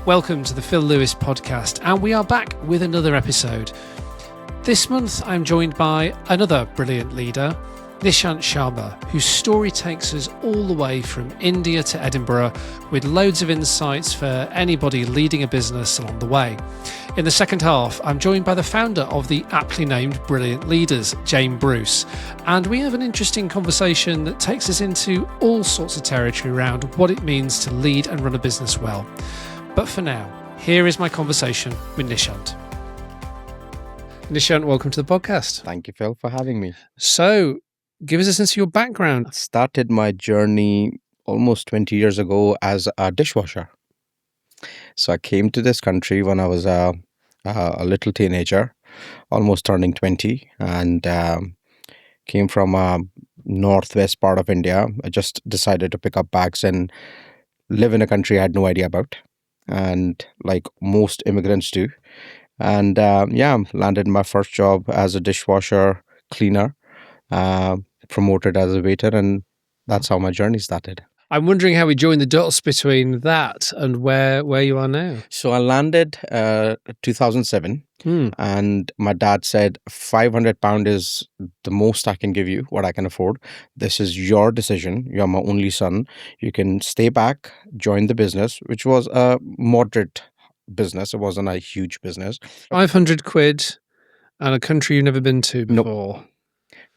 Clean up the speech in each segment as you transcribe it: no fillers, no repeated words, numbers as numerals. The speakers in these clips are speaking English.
Welcome to the Phil Lewis podcast, and we are back with another episode. This month I'm joined by another brilliant leader, Nishant Sharma, whose story takes us all the way from India to Edinburgh with loads of insights for anybody leading a business along the way. In the second half, I'm joined by the founder of the aptly named Brilliant Leaders, Jane Bruce, and we have an interesting conversation that takes us into all sorts of territory around what it means to lead and run a business well. But for now, here is my conversation with Nishant. Nishant, welcome to the podcast. Thank you, Phil, for having me. So, give us a sense of your background. I started my journey almost 20 years ago as a dishwasher. So I came to this country when I was a little teenager, almost turning 20, and came from a northwest part of India. I just decided to pick up bags and live in a country I had no idea about, and like most immigrants do. And landed my first job as a dishwasher cleaner, promoted as a waiter, and that's how my journey started. I'm wondering how we joined the dots between that and where you are now. So I landed 2007, and my dad said, £500 is the most I can give you, what I can afford. This is your decision. You're my only son. You can stay back, join the business, which was a moderate business. It wasn't a huge business. 500 quid and a country you've never been to before. Nope.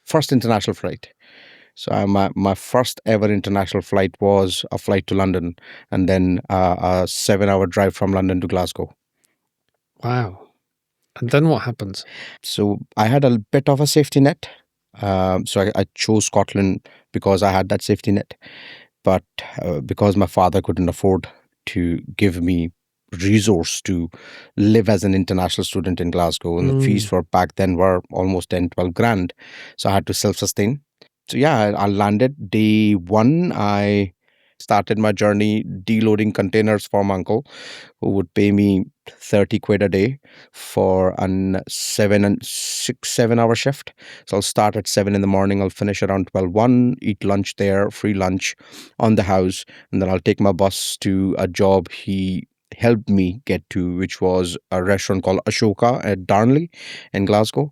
First international flight. So my first ever international flight was a flight to London, and then a 7-hour drive from London to Glasgow. Wow. And then what happens? So I had a bit of a safety net. So I chose Scotland because I had that safety net. But because my father couldn't afford to give me resource to live as an international student in Glasgow, and the fees for back then were almost 10-12 grand. So I had to self-sustain. So yeah, I landed day one. I started my journey deloading containers for my uncle, who would pay me 30 quid a day for a 7-hour shift. So I'll start at 7 in the morning. I'll finish around 12:01, eat lunch there, free lunch on the house. And then I'll take my bus to a job he helped me get to, which was a restaurant called Ashoka at Darnley in Glasgow.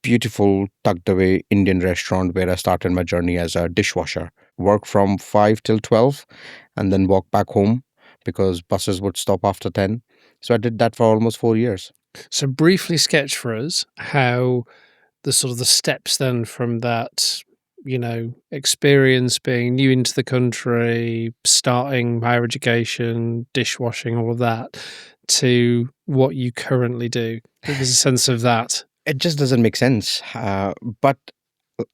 Beautiful tucked away Indian restaurant where I started my journey as a dishwasher. Work from 5 till 12 and then walk back home because buses would stop after 10. So I did that for almost 4 years. So briefly sketch for us how the steps then from that, experience being new into the country, starting higher education, dishwashing, all of that, to what you currently do. Give us a sense of that. It just doesn't make sense. But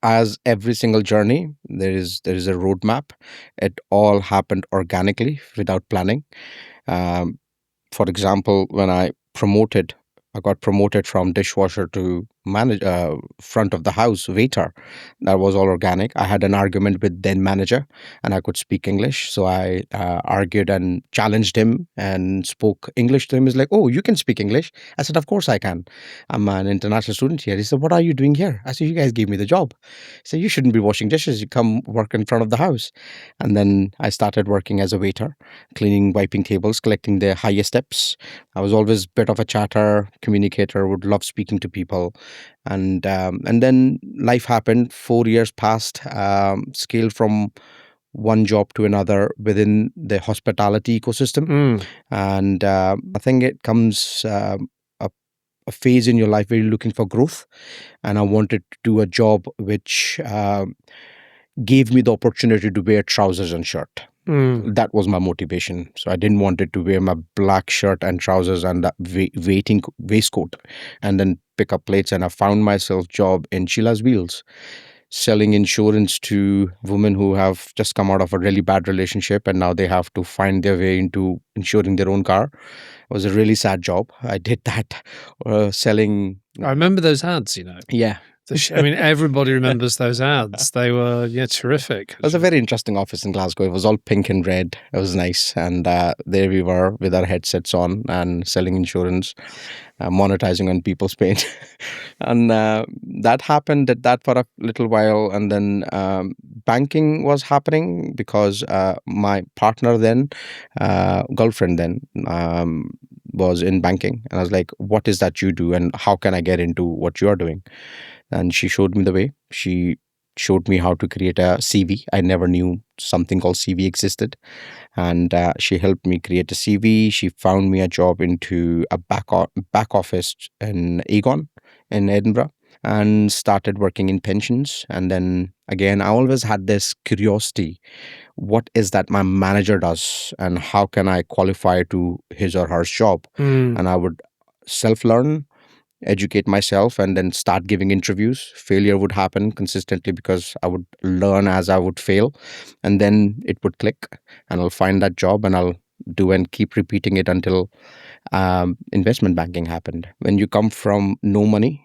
as every single journey, there is a roadmap. It all happened organically without planning. For example, when I got promoted from dishwasher to front of the house waiter. That was all organic. I had an argument with then manager, and I could speak English, so I argued and challenged him and spoke English to him. He's like, "Oh, you can speak English?" I said, "Of course I can. I'm an international student here." He said, "What are you doing here?" I said, "You guys gave me the job." He said, "You shouldn't be washing dishes. You come work in front of the house." And then I started working as a waiter, cleaning, wiping tables, collecting the highest tips. I was always a bit of a chatter communicator, would love speaking to people. And then life happened. 4 years passed, scaled from one job to another within the hospitality ecosystem. And I think it comes a phase in your life where you're looking for growth. And I wanted to do a job which gave me the opportunity to wear trousers and shirt. That was my motivation. So I didn't want it to wear my black shirt and trousers and that waiting waistcoat and then pick up plates. And I found myself job in Sheila's Wheels, selling insurance to women who have just come out of a really bad relationship and now they have to find their way into insuring their own car. It was a really sad job. I did that selling. I remember those ads, Yeah. I mean, everybody remembers those ads. They were, terrific. It was a very interesting office in Glasgow. It was all pink and red. It was nice. And there we were with our headsets on and selling insurance, monetizing on people's pain. And that happened, did that for a little while. And then banking was happening because my partner then, girlfriend then, was in banking. And I was like, what is that you do? And how can I get into what you're doing? And she showed me the way. She showed me how to create a CV. I never knew something called CV existed. And she helped me create a CV. She found me a job into a back office in Aegon in Edinburgh and started working in pensions. And then again, I always had this curiosity. What is that my manager does and how can I qualify to his or her job? And I would self-learn, educate myself, and then start giving interviews. Failure would happen consistently because I would learn as I would fail, and then it would click and I'll find that job and I'll do and keep repeating it until investment banking happened. When you come from no money,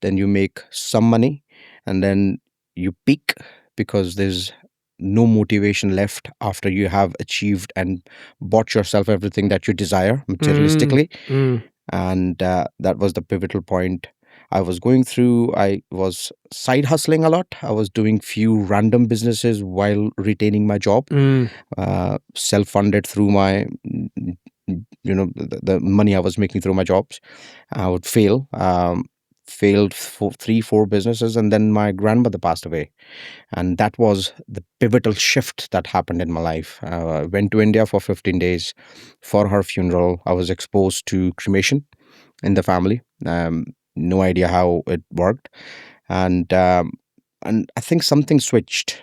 then you make some money, and then you peak because there's no motivation left after you have achieved and bought yourself everything that you desire materialistically. And that was the pivotal point. I was going through, I was side hustling a lot. I was doing few random businesses while retaining my job, self-funded through my, the money I was making through my jobs. I would failed for 3-4 businesses, and then my grandmother passed away. And that was the pivotal shift that happened in my life. I went to India for 15 days for her funeral. I was exposed to cremation in the family. No idea how it worked. And I think something switched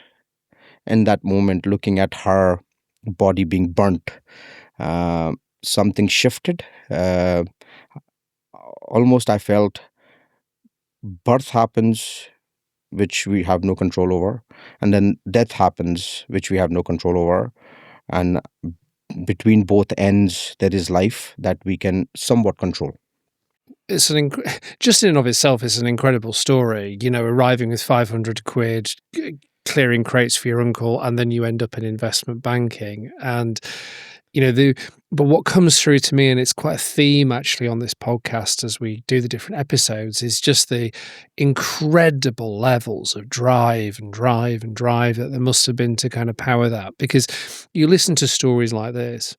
in that moment, looking at her body being burnt. Something shifted. Almost I felt birth happens, which we have no control over, and then death happens, which we have no control over, and between both ends there is life that we can somewhat control. It's just in and of itself, it's an incredible story. Arriving with 500 quid, clearing crates for your uncle, and then you end up in investment banking. And but what comes through to me, and it's quite a theme actually on this podcast as we do the different episodes, is just the incredible levels of drive that there must have been to kind of power that. Because you listen to stories like this,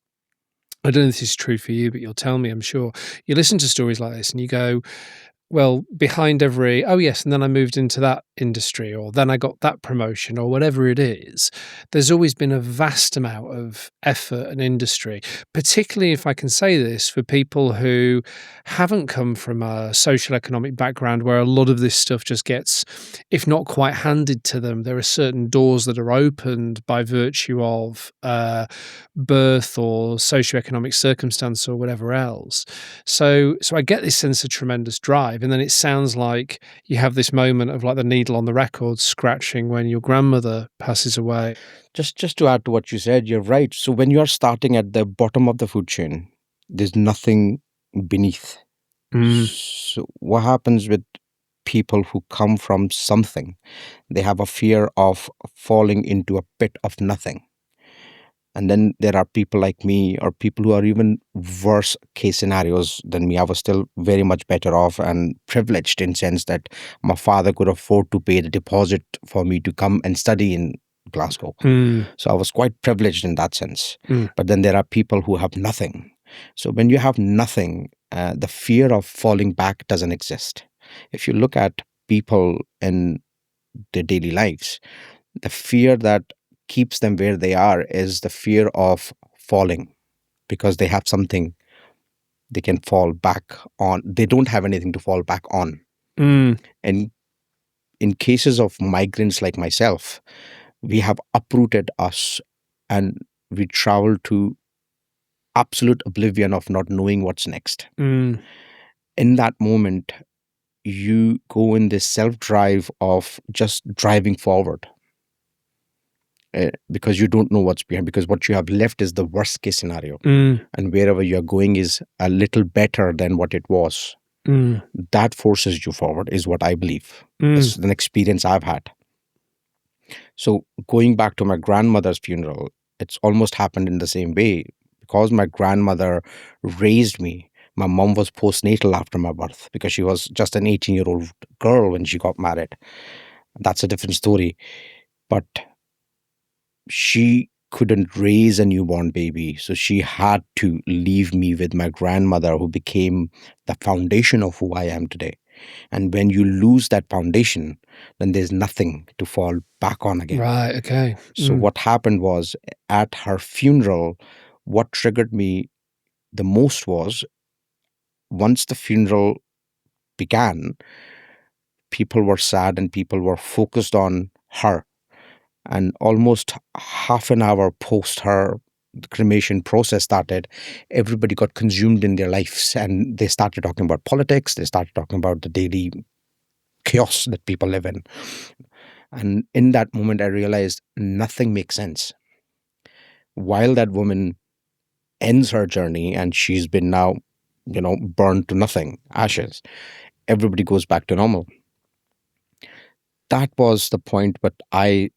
I don't know if this is true for you, but you'll tell me, I'm sure. You listen to stories like this and you go, well, behind every, oh yes, and then I moved into that industry, or then I got that promotion, or whatever it is, there's always been a vast amount of effort and industry, particularly, if I can say this, for people who haven't come from a social economic background where a lot of this stuff just gets, if not quite handed to them, there are certain doors that are opened by virtue of birth or socioeconomic circumstance or whatever else. So I get this sense of tremendous drive. And then it sounds like you have this moment of like the needle on the record scratching when your grandmother passes away. Just to add to what you said, you're right. So when you're starting at the bottom of the food chain, there's nothing beneath. So what happens with people who come from something? They have a fear of falling into a pit of nothing. And then there are people like me, or people who are even worse case scenarios than me. I was still very much better off and privileged in sense that my father could afford to pay the deposit for me to come and study in Glasgow. So I was quite privileged in that sense. But then there are people who have nothing. So when you have nothing, the fear of falling back doesn't exist. If you look at people in their daily lives, the fear that keeps them where they are is the fear of falling, because they have something they can fall back on. They don't have anything to fall back on. And in cases of migrants like myself, we have uprooted us and we travel to absolute oblivion of not knowing what's next. In that moment, you go in this self-drive of just driving forward. Because you don't know what's behind, because what you have left is the worst case scenario, and wherever you're going is a little better than what it was. Mm. That forces you forward, is what I believe. Mm. It's an experience I've had. So going back to my grandmother's funeral, it's almost happened in the same way. Because my grandmother raised me, my mom was postnatal after my birth because she was just an 18-year-old girl when she got married. That's a different story. But she couldn't raise a newborn baby. So she had to leave me with my grandmother, who became the foundation of who I am today. And when you lose that foundation, then there's nothing to fall back on again. Right. Okay. So what happened was, at her funeral, what triggered me the most was, once the funeral began, people were sad and people were focused on her. And almost half an hour post her cremation process started, everybody got consumed in their lives and they started talking about politics. They started talking about the daily chaos that people live in. And in that moment, I realized nothing makes sense. While that woman ends her journey and she's been now, burned to nothing, ashes, everybody goes back to normal. That was the point, but I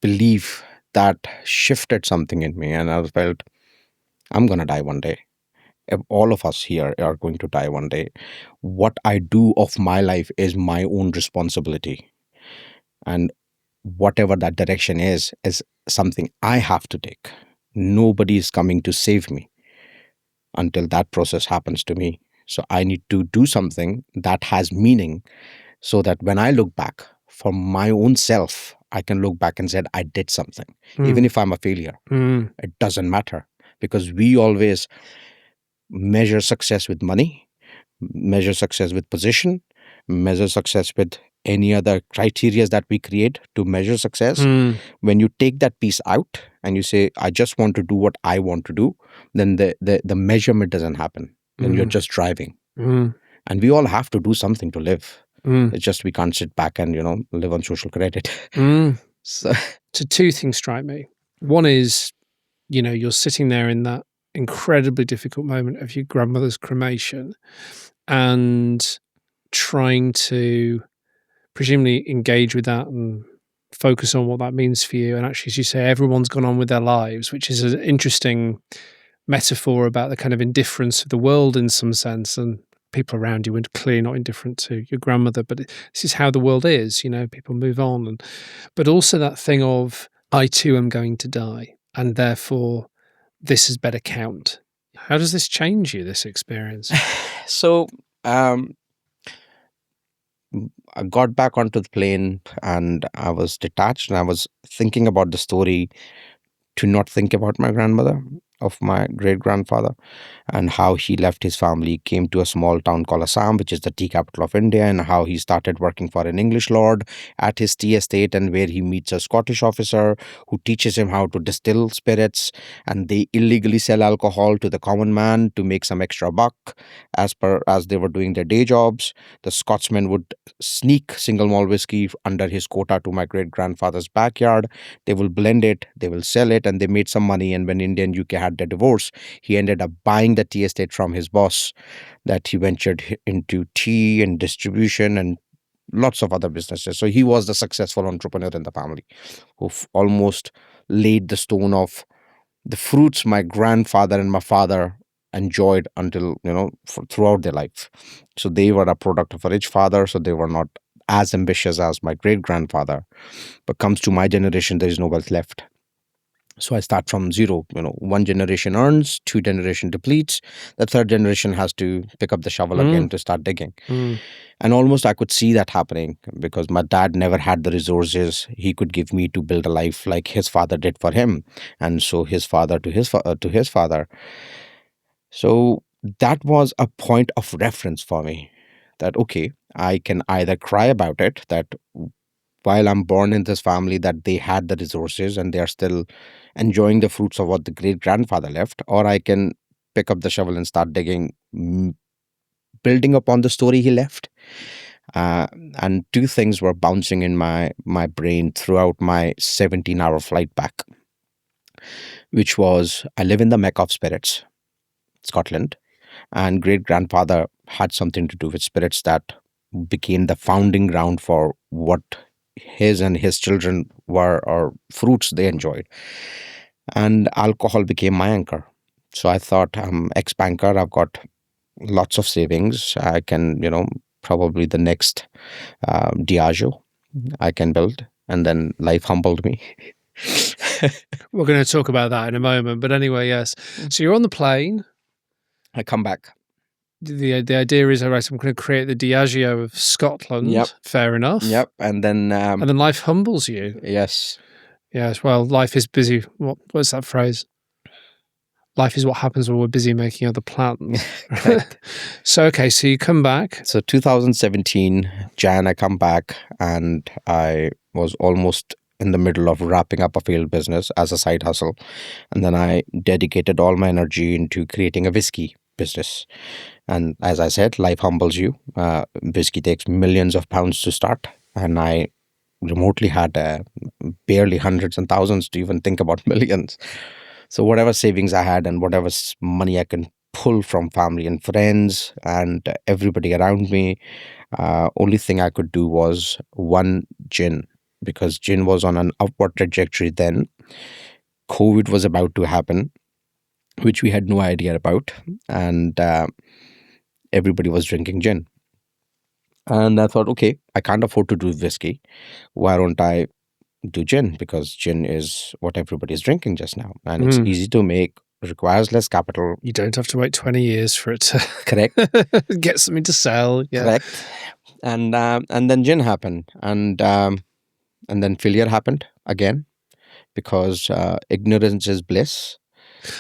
believe that shifted something in me, and I felt, I'm going to die one day. All of us here are going to die one day. What I do of my life is my own responsibility. And whatever that direction is something I have to take. Nobody is coming to save me until that process happens to me. So I need to do something that has meaning, so that when I look back for my own self, I can look back and say, I did something. Even if I'm a failure, it doesn't matter, because we always measure success with money, measure success with position, measure success with any other criteria that we create to measure success. When you take that piece out and you say, I just want to do what I want to do, then the measurement doesn't happen. Then you're just driving. And we all have to do something to live. It's just we can't sit back and, live on social credit. So two things strike me. One is, you're sitting there in that incredibly difficult moment of your grandmother's cremation and trying to presumably engage with that and focus on what that means for you. And actually, as you say, everyone's gone on with their lives, which is an interesting metaphor about the kind of indifference of the world in some sense. And people around you were clearly not indifferent to your grandmother, but this is how the world is, people move on. But also that thing of, I too am going to die, and therefore this has better count. How does this change you, this experience? So I got back onto the plane and I was detached, and I was thinking about the story, to not think about my grandmother, of my great grandfather, and how he left his family, came to a small town called Assam, which is the tea capital of India, and how he started working for an English lord at his tea estate, and where he meets a Scottish officer who teaches him how to distill spirits, and they illegally sell alcohol to the common man to make some extra buck, as they were doing their day jobs. The Scotsman would sneak single malt whiskey under his quota to my great grandfather's backyard. They will blend it, they will sell it, and they made some money. And when India and UK had their divorce, he ended up buying the tea estate from his boss, that he ventured into tea and distribution and lots of other businesses. So he was the successful entrepreneur in the family, who almost laid the stone of the fruits my grandfather and my father enjoyed until, throughout their life. So they were a product of a rich father, so they were not as ambitious as my great grandfather. But comes to my generation, there is no wealth left. So I start from zero. One generation earns, two generation depletes. The third generation has to pick up the shovel again to start digging. And almost I could see that happening, because my dad never had the resources he could give me to build a life like his father did for him, and so his father to his father. So that was a point of reference for me, that okay, I can either cry about it, that while I'm born in this family, that they had the resources and they are still enjoying the fruits of what the great grandfather left, or I can pick up the shovel and start digging, building upon the story he left. And two things were bouncing in my brain throughout my 17-hour flight back, which was, I live in the Mecca of Spirits, Scotland, and great grandfather had something to do with spirits that became the founding ground for what his and his children were, or fruits they enjoyed. And alcohol became my anchor. So I thought, I'm ex-banker, I've got lots of savings. I can, probably the next Diageo I can build. And then life humbled me. We're going to talk about that in a moment. But anyway, yes. So you're on the plane. I come back. The idea is, all right, I'm going to create the Diageo of Scotland. Yep. Fair enough. Yep. And then life humbles you. yes. Yes. Well, life is busy. What's that phrase? Life is what happens when we're busy making other plans. So, okay, so you come back. So 2017, Jan, I come back, and I was almost in the middle of wrapping up a failed business as a side hustle. And then I dedicated all my energy into creating a whiskey business. And as I said, life humbles you. Whiskey takes millions of pounds to start. And I remotely had barely hundreds and thousands to even think about millions. So whatever savings I had and whatever money I can pull from family and friends and everybody around me, only thing I could do was one, gin, because gin was on an upward trajectory then. COVID was about to happen, which we had no idea about, and everybody was drinking gin. And I thought, okay, I can't afford to do whiskey. Why don't I do gin? Because gin is what everybody's drinking just now, and it's easy to make, requires less capital. You don't have to wait 20 years for it to Correct. get something to sell. Yeah. Correct. And then gin happened, and then failure happened again, because ignorance is bliss.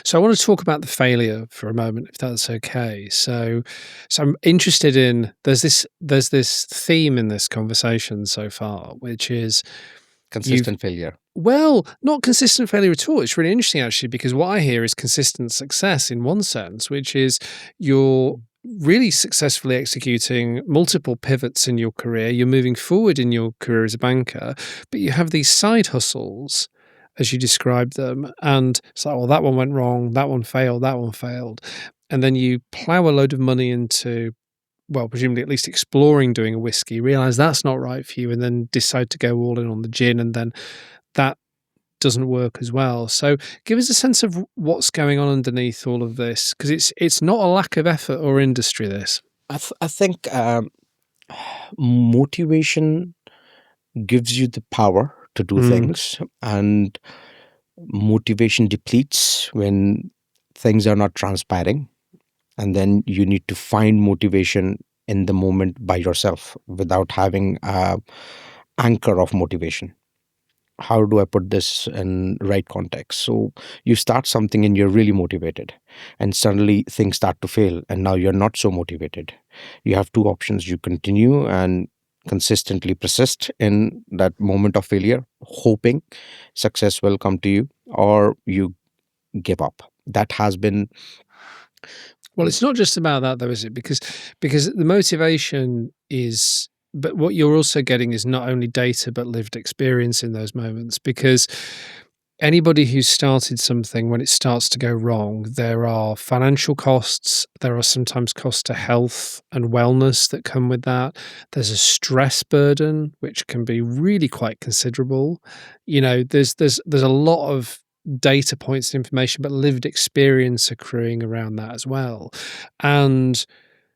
So I want to talk about the failure for a moment, if that's okay. So I'm interested in, there's this theme in this conversation so far, which is consistent failure. Well, not consistent failure at all. It's really interesting, actually, because what I hear is consistent success in one sense, which is you're really successfully executing multiple pivots in your career. You're moving forward in your career as a banker, but you have these side hustles, as you described them. And it's like, well, that one went wrong, that one failed, that one failed. And then you plow a load of money into, well, presumably at least exploring doing a whiskey, realize that's not right for you, and then decide to go all in on the gin, and then that doesn't work as well. So give us a sense of what's going on underneath all of this, because it's not a lack of effort or industry, this. I think motivation gives you the power to do things, and motivation depletes when things are not transpiring, and then you need to find motivation in the moment by yourself without having an anchor of motivation. How do I put this in right context? So you start something and you're really motivated, and suddenly things start to fail, and now you're not so motivated. You have two options: you continue and consistently persist in that moment of failure, hoping success will come to you, or you give up. That has been... Well, it's not just about that, though, is it? Because the motivation is, but what you're also getting is not only data but lived experience in those moments. Because anybody who's started something, when it starts to go wrong, there are financial costs, there are sometimes costs to health and wellness that come with that. There's a stress burden, which can be really quite considerable. There's a lot of data points and information, but lived experience accruing around that as well. And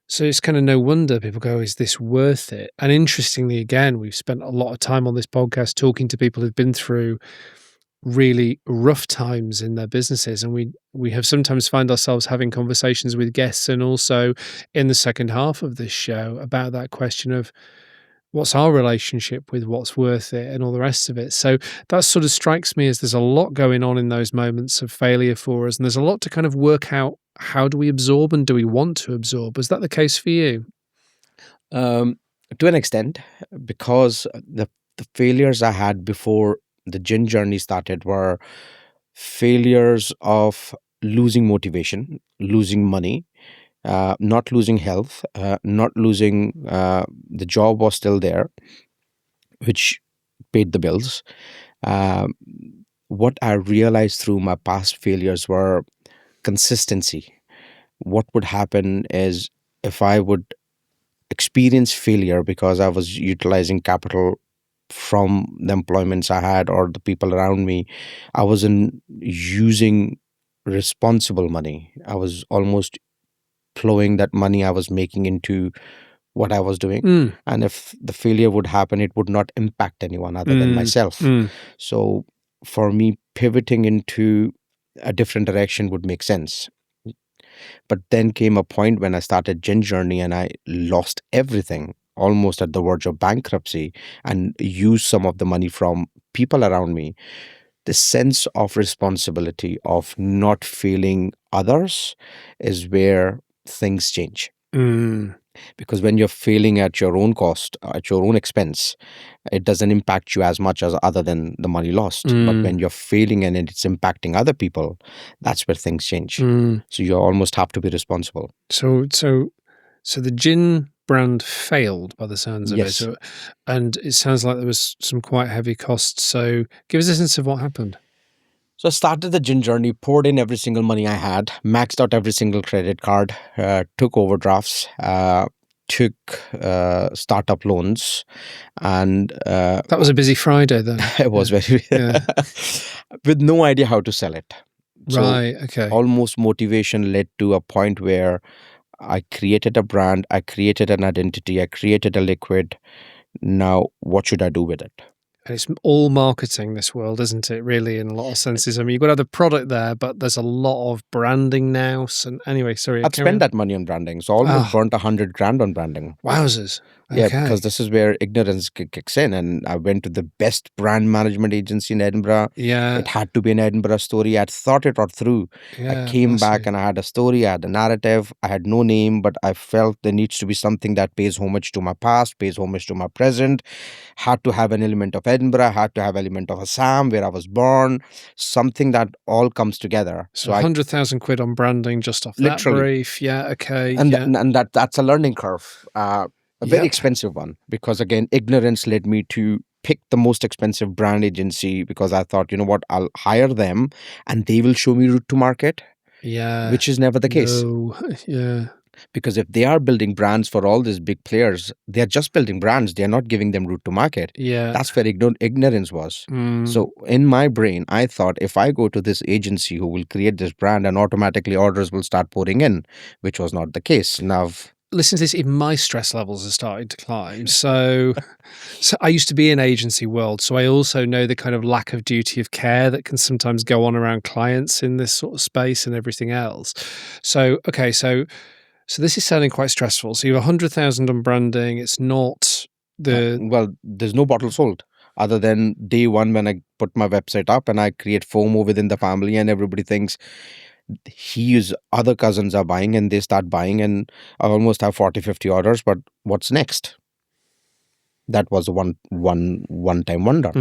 so it's kind of no wonder people go, is this worth it? And interestingly, again, we've spent a lot of time on this podcast talking to people who've been through really rough times in their businesses, and we have sometimes find ourselves having conversations with guests, and also in the second half of this show, about that question of what's our relationship with what's worth it and all the rest of it. So that sort of strikes me as there's a lot going on in those moments of failure for us, and there's a lot to kind of work out. How do we absorb, and do we want to absorb? Was that the case for you? To an extent, because the failures I had before the gin journey started were failures of losing motivation, losing money, not losing health, not losing the job was still there, which paid the bills. What I realized through my past failures were consistency. What would happen is, if I would experience failure because I was utilizing capital from the employments I had or the people around me, I wasn't using responsible money. I was almost plowing that money I was making into what I was doing. Mm. And if the failure would happen, it would not impact anyone other than Mm. myself. Mm. So for me, pivoting into a different direction would make sense. But then came a point when I started Gin Journey and I lost everything, almost at the verge of bankruptcy, and used some of the money from people around me. The sense of responsibility of not failing others is where things change. Mm. Because when you're failing at your own cost, at your own expense, it doesn't impact you as much as other than the money lost. But when you're failing and it's impacting other people, that's where things change. So you almost have to be responsible. So the gin brand failed by the sounds of it. Yes. So, and it sounds like there was some quite heavy costs. So give us a sense of what happened. So I started the gin journey, poured in every single money I had, maxed out every single credit card, took overdrafts, took startup loans, and That was a busy Friday then. it was very with no idea how to sell it. So Right. Okay. almost motivation led to a point where I created a brand, I created an identity, I created a liquid. Now, what should I do with it? And it's all marketing, this world, isn't it? Really, in a lot of senses. I mean, you've got to have the product there, but there's a lot of branding now. So anyway, sorry. I'd spend that money on branding. So I almost burnt 100 grand on branding. Wowzers. Yeah, Okay. because this is where ignorance kicks in. And I went to the best brand management agency in Edinburgh. Yeah. It had to be an Edinburgh story. I'd thought it all through. Yeah, I came back massive. and I had a story, I had a narrative. I had no name, but I felt there needs to be something that pays homage to my past, pays homage to my present. Had to have an element of Edinburgh, had to have element of Assam, where I was born, something that all comes together. So 100,000 quid on branding just off that literally brief. Yeah. Okay. and yeah. and that's a learning curve, a very Yep. expensive one, because again ignorance led me to pick the most expensive brand agency, because I thought, you know what, I'll hire them and they will show me route to market, Yeah. which is never the case. No. Yeah. Because if they are building brands for all these big players, they are just building brands, they are not giving them route to market. Yeah. That's where ignorance was. So in my brain, I thought, if I go to this agency who will create this brand, and automatically orders will start pouring in, which was not the case. Now, listen to this, even my stress levels are starting to climb. So I used to be in agency world, so I also know the kind of lack of duty of care that can sometimes go on around clients in this sort of space and everything else. So, okay, so this is sounding quite stressful. So you have 100,000 on branding. It's not the well, there's no bottle sold other than day one when I put my website up and I create FOMO within the family, and everybody thinks his other cousins are buying, and they start buying, and I almost have 40-50 orders. But what's next? That was a one-time wonder.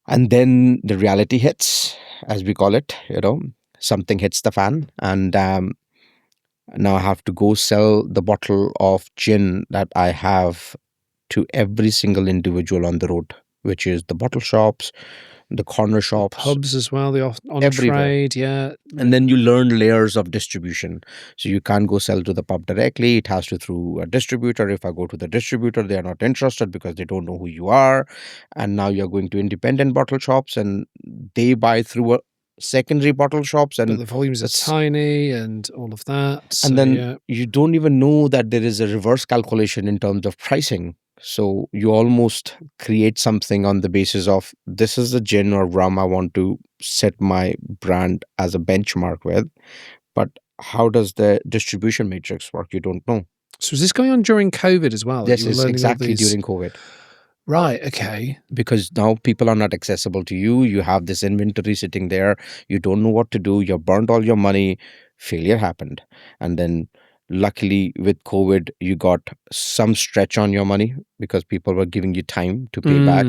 And then the reality hits, as we call it. Something hits the fan, and now I have to go sell the bottle of gin that I have to every single individual on the road, which is the bottle shops, the corner shops, pubs as well, the on everywhere. trade, yeah. And then you learn layers of distribution. So you can't go sell to the pub directly. It has to through a distributor. If I go to the distributor, they are not interested because they don't know who you are. And now you're going to independent bottle shops and they buy through a secondary bottle shops, and but the volumes are tiny and all of that. So, and then you don't even know that there is a reverse calculation in terms of pricing. So you almost create something on the basis of, this is the gin or rum I want to set my brand as a benchmark with. But how does the distribution matrix work? You don't know. So is this going on during COVID as well? This is exactly during COVID. Right, okay. Because now people are not accessible to you. You have this inventory sitting there. You don't know what to do. You've burnt all your money. Failure happened. And then luckily with COVID, you got some stretch on your money because people were giving you time to pay back.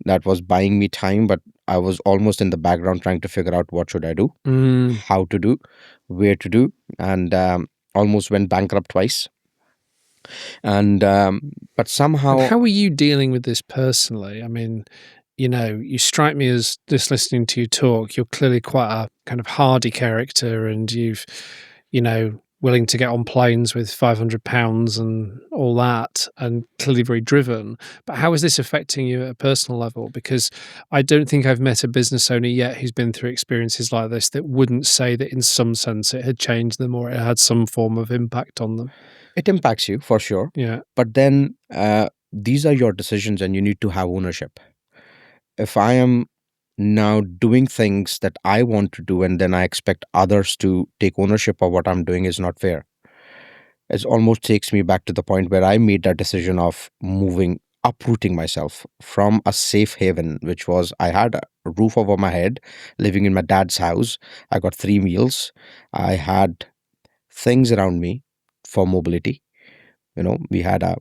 That was buying me time, but I was almost in the background trying to figure out what should I do, how to do, where to do, and almost went bankrupt twice. And but somehow, and how are you dealing with this personally? I mean, you strike me as, just listening to you talk, you're clearly quite a kind of hardy character, and you've willing to get on planes with £500 and all that, and clearly very driven. But how is this affecting you at a personal level? Because I don't think I've met a business owner yet who's been through experiences like this that wouldn't say that in some sense it had changed them or it had some form of impact on them. It impacts you for sure. Yeah. But then these are your decisions and you need to have ownership. If I am now doing things that I want to do and then I expect others to take ownership of what I'm doing is not fair. It almost takes me back to the point where I made that decision of moving, uprooting myself from a safe haven, which was I had a roof over my head, living in my dad's house. I got 3 meals. I had things around me for mobility. We had a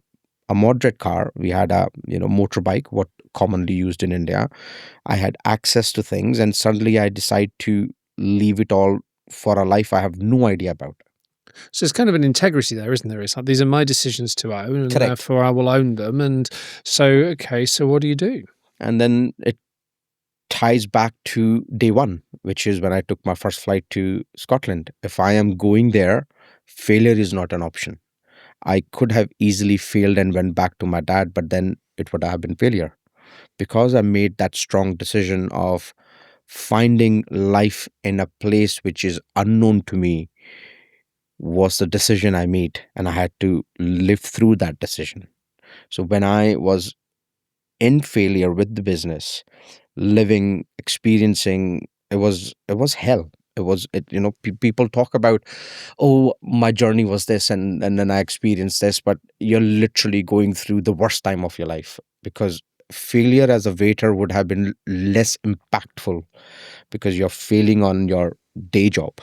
moderate car. We had a motorbike, what commonly used in India. I had access to things, and suddenly I decide to leave it all for a life I have no idea about. So there's kind of an integrity there, isn't there? It's like, these are my decisions to own, and Correct. therefore I will own them. And so, okay, so what do you do? And then it ties back to day one, which is when I took my first flight to Scotland. If I am going there, failure is not an option. I could have easily failed and went back to my dad, but then it would have been failure. Because I made that strong decision of finding life in a place which is unknown to me was the decision I made, and I had to live through that decision. So when I was in failure with the business, living, experiencing, it was hell. People talk about, oh, my journey was this, and then I experienced this, but you're literally going through the worst time of your life, because failure as a waiter would have been less impactful because you're failing on your day job.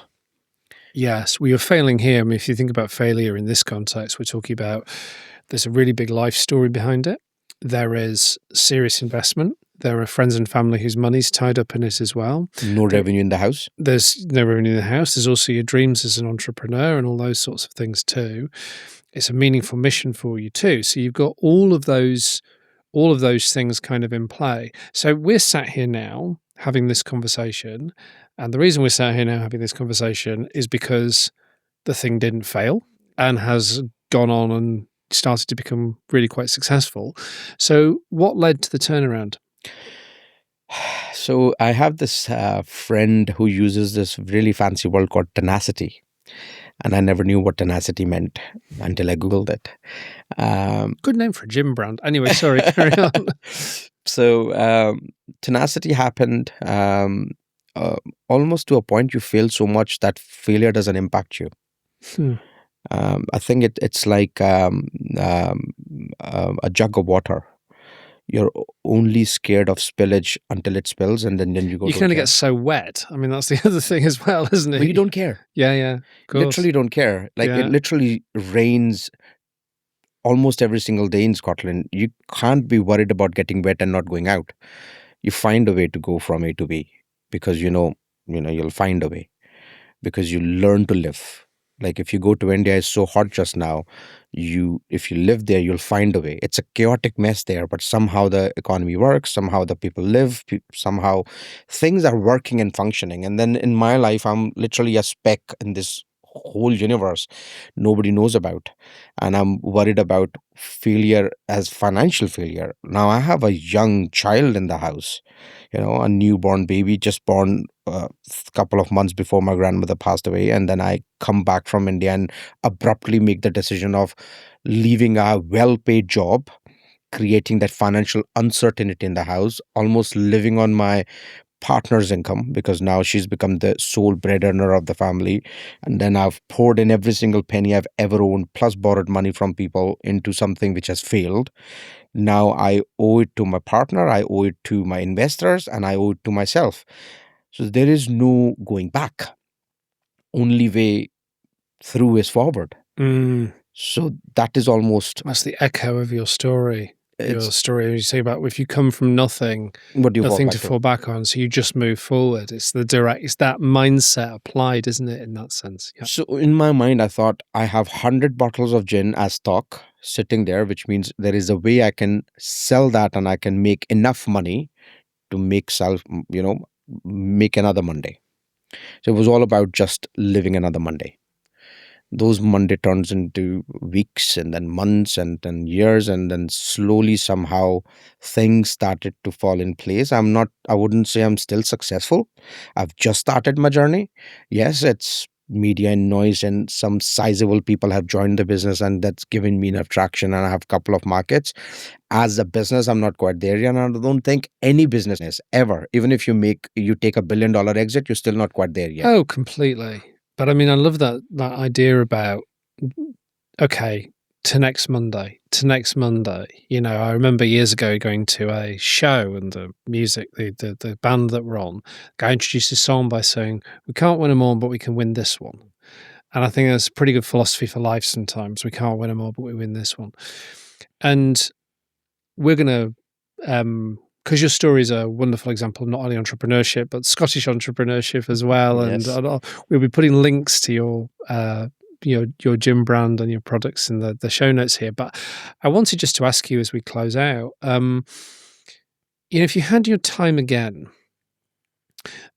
Yes, we are failing here. I mean, if you think about failure in this context, we're talking about there's a really big life story behind it. There is serious investment. There are friends and family whose money's tied up in it as well. No revenue in the house. There's no revenue in the house. There's also your dreams as an entrepreneur and all those sorts of things too. It's a meaningful mission for you too. So you've got all of those things kind of in play. So we're sat here now having this conversation. And the reason we're sat here now having this conversation is because the thing didn't fail and has gone on and started to become really quite successful. So what led to the turnaround? So I have this friend who uses this really fancy word called tenacity. And I never knew what tenacity meant until I Googled it. Good name for a gym brand. Anyway, sorry, carry on. So tenacity happened almost to a point you fail so much that failure doesn't impact you. I think it's like a jug of water. You're only scared of spillage until it spills, and then you go. You kind of get so wet. I mean, that's the other thing as well, isn't it? But you don't care. Yeah. Literally don't care. Like it literally rains almost every single day in Scotland. You can't be worried about getting wet and not going out. You find a way to go from A to B because you'll find a way because you learn to live. Like if you go to India, it's so hot just now. If you live there, you'll find a way. It's a chaotic mess there, but somehow the economy works. Somehow the people live. Somehow things are working and functioning. And then in my life, I'm literally a speck in this whole universe nobody knows about, and I'm worried about failure as financial failure. Now I have a young child in the house, a newborn baby just born a couple of months before my grandmother passed away, and then I come back from India and abruptly make the decision of leaving a well-paid job, creating that financial uncertainty in the house, almost living on my partner's income because now she's become the sole bread earner of the family. And then I've poured in every single penny I've ever owned, plus borrowed money from people into something which has failed. Now I owe it to my partner, I owe it to my investors, and I owe it to myself. So there is no going back. Only way through is forward. So that is almost... That's the echo of your story. Your story, you say about if you come from nothing, nothing to fall back on, so you just move forward. It's that mindset applied, isn't it, in that sense? Yep. So in my mind, I thought I have 100 bottles of gin as stock sitting there, which means there is a way I can sell that and I can make enough money to make another Monday. So it was all about just living another Monday. those Monday turns into weeks and then months and then years, and then slowly somehow things started to fall in place. I wouldn't say I'm still successful. I've just started my journey. Yes, it's media and noise, and some sizable people have joined the business, and that's given me enough traction, and I have a couple of markets. As a business, I'm not quite there yet, and I don't think any business is ever. Even if you take $1 billion exit, you're still not quite there yet. Oh, completely. But I mean, I love that idea about, okay, to next Monday. You know, I remember years ago going to a show, and the music, the band that were on, guy introduced a song by saying, "We can't win them all, but we can win this one." And I think that's a pretty good philosophy for life sometimes. We can't win them all, but we win this one. And we're going to, because your story is a wonderful example of not only entrepreneurship, but Scottish entrepreneurship as well. Yes. And we'll be putting links to your gym brand and your products in the show notes here. But I wanted just to ask you as we close out, if you had your time again,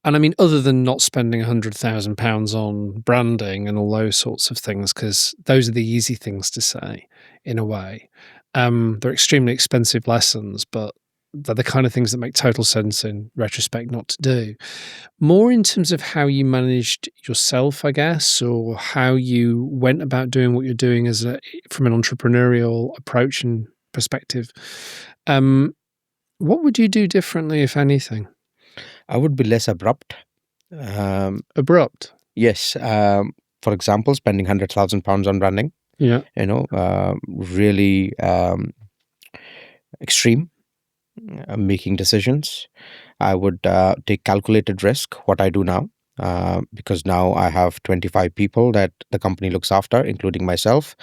and I mean, other than not spending £100,000 on branding and all those sorts of things, because those are the easy things to say in a way. They're extremely expensive lessons, but they're the kind of things that make total sense in retrospect not to do. More in terms of how you managed yourself, I guess, or how you went about doing what you're doing from an entrepreneurial approach and perspective. What would you do differently, if anything? I would be less abrupt. Abrupt? Yes. For example, spending £100,000 on branding. Yeah. Really extreme, making decisions. I would take calculated risk, what I do now, because now I have 25 people that the company looks after, including myself.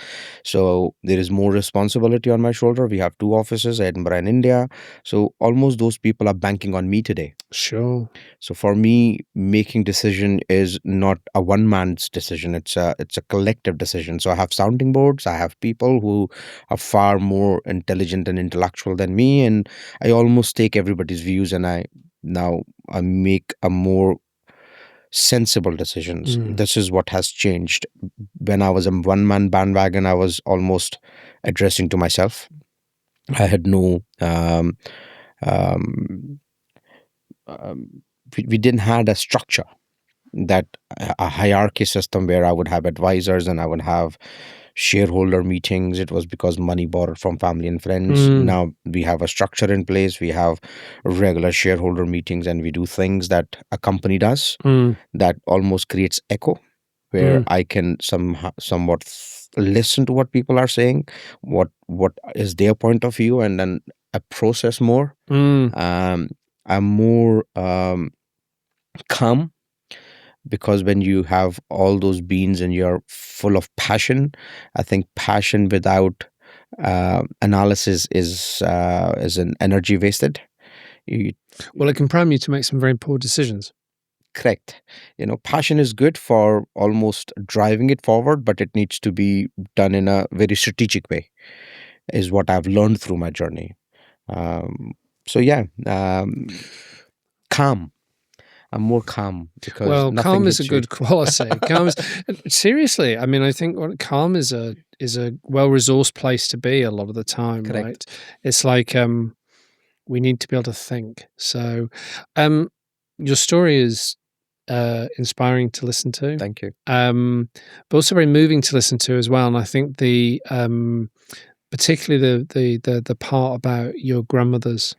So there is more responsibility on my shoulder. We have 2 offices, Edinburgh and India. So almost those people are banking on me today. Sure. So for me, making decision is not a one man's decision. It's a collective decision. So I have sounding boards. I have people who are far more intelligent and intellectual than me, and I almost take everybody's views, and I make a more sensible decisions. This is what has changed. When I was a one man bandwagon, I was almost addressing to myself. I had no we didn't had a structure, that a hierarchy system where I would have advisors and I would have shareholder meetings. It was because money borrowed from family and friends. Now we have a structure in place. We have regular shareholder meetings, and we do things that a company does that almost creates echo, where I can somewhat listen to what people are saying, what is their point of view, and then I process more. I'm more calm, because when you have all those beans and you're full of passion, I think passion without analysis is an energy wasted. Well, it can prime you to make some very poor decisions. Correct. Passion is good for almost driving it forward, but it needs to be done in a very strategic way, is what I've learned through my journey. Calm. I'm more calm, because calm is a good quality. Calm is, seriously. I mean, I think calm is a well-resourced place to be a lot of the time. Correct. Right? It's like we need to be able to think. So, your story is inspiring to listen to. Thank you. But also very moving to listen to as well. And I think particularly the part about your grandmother's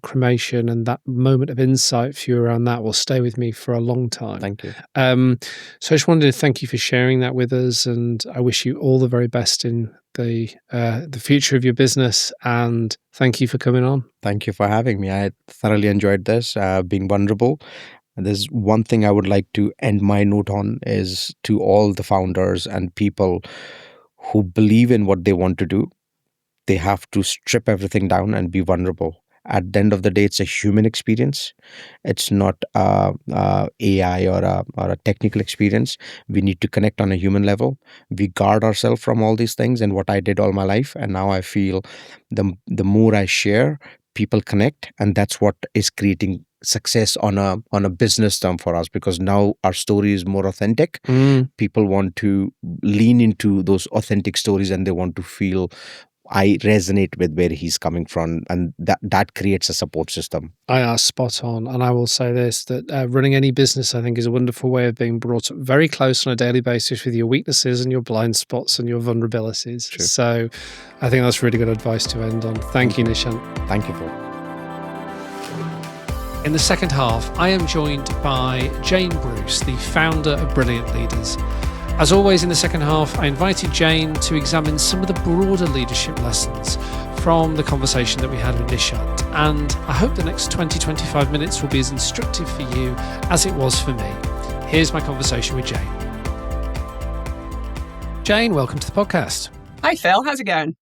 cremation and that moment of insight for you around that will stay with me for a long time. Thank you. So I just wanted to thank you for sharing that with us, and I wish you all the very best in the future of your business, and thank you for coming on. Thank you for having me. I thoroughly enjoyed this, being vulnerable. And there's one thing I would like to end my note on, is to all the founders and people who believe in what they want to do, they have to strip everything down and be vulnerable. At the end of the day, it's a human experience. It's not AI or a technical experience. We need to connect on a human level. We guard ourselves from all these things, and what I did all my life. And now I feel the more I share, people connect, and that's what is creating success on a business term for us, because now our story is more authentic. People want to lean into those authentic stories, and they want to feel I resonate with where he's coming from, and that creates a support system. I are spot on. And I will say this, that running any business, I think, is a wonderful way of being brought up very close on a daily basis with your weaknesses and your blind spots and your vulnerabilities. True. So I think that's really good advice to end on. Thank you, Nishant. Thank you, Phil. In the second half, I am joined by Jane Bruce, the founder of Brilliant Leaders. As always, in the second half, I invited Jane to examine some of the broader leadership lessons from the conversation that we had with Nishant. And I hope the next 20-25 minutes will be as instructive for you as it was for me. Here's my conversation with Jane. Jane, welcome to the podcast. Hi, Phil. How's it going?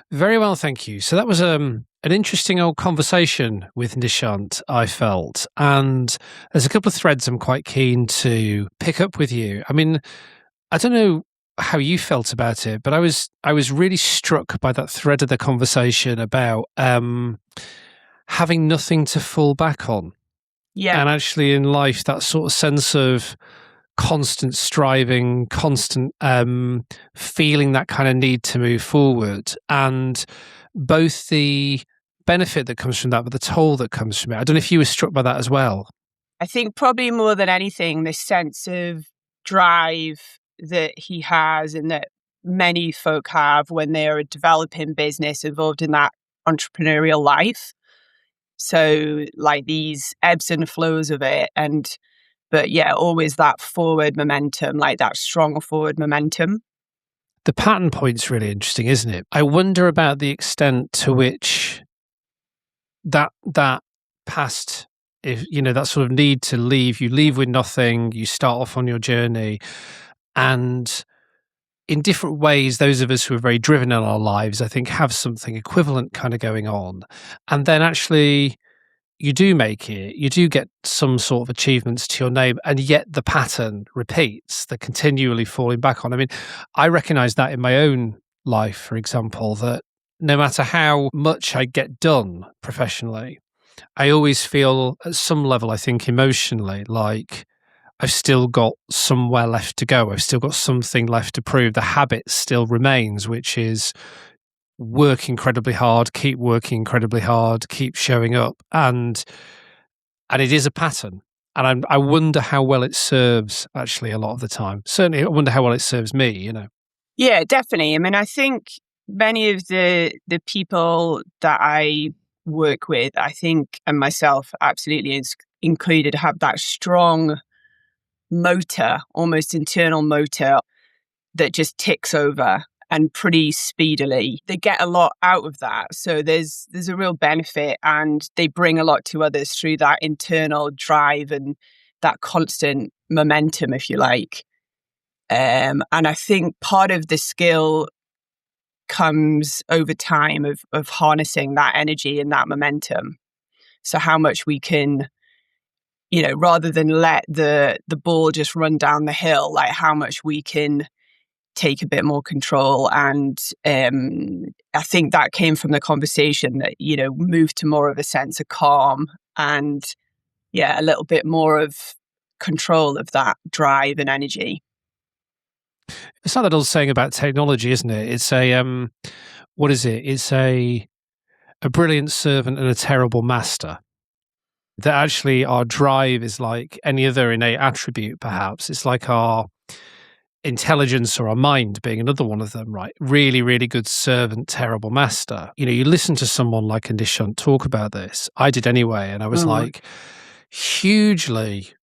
Very well, thank you. So that was an interesting old conversation with Nishant, I felt. And there's a couple of threads I'm quite keen to pick up with you. I mean, I don't know how you felt about it, but I was really struck by that thread of the conversation about having nothing to fall back on. Yeah. And actually in life, that sort of sense of constant striving, constant feeling that kind of need to move forward, and both the benefit that comes from that, but the toll that comes from it. I don't know if you were struck by that as well. I think probably more than anything, this sense of drive that he has and that many folk have when they're a developing business involved in that entrepreneurial life. So like these ebbs and flows of it. But yeah, always that forward momentum, like that strong forward momentum. The pattern point's really interesting, isn't it? I wonder about the extent to which that past, if you know, that sort of need to leave, you leave with nothing, you start off on your journey, and in different ways, those of us who are very driven in our lives, I think, have something equivalent kind of going on. And then actually you do make it, you do get some sort of achievements to your name, and yet the pattern repeats, the continually falling back on. I mean, I recognize that in my own life, for example, that no matter how much I get done professionally, I always feel at some level, I think emotionally, like I've still got somewhere left to go. I've still got something left to prove. The habit still remains, which is work incredibly hard, keep working incredibly hard, keep showing up. And it is a pattern. And I wonder how well it serves actually a lot of the time. Certainly, I wonder how well it serves me, you know. Yeah, definitely. I mean, I think many of the people that I work with, I think, and myself absolutely is included, have that strong motor, almost internal motor that just ticks over and pretty speedily. They get a lot out of that. So there's a real benefit, and they bring a lot to others through that internal drive and that constant momentum, if you like. And I think part of the skill comes over time of harnessing that energy and that momentum. So how much we can, you know, rather than let the ball just run down the hill, like how much we can take a bit more control. And I think that came from the conversation that, you know, move to more of a sense of calm and, yeah, a little bit more of control of that drive and energy. It's like that old saying about technology, isn't it? It's a, what is it? It's a brilliant servant and a terrible master. That actually our drive is like any other innate attribute, perhaps. It's like our intelligence or our mind being another one of them, right? Really, really good servant, terrible master. You know, you listen to someone like a Nishant talk about this. I did anyway, and I was like hugely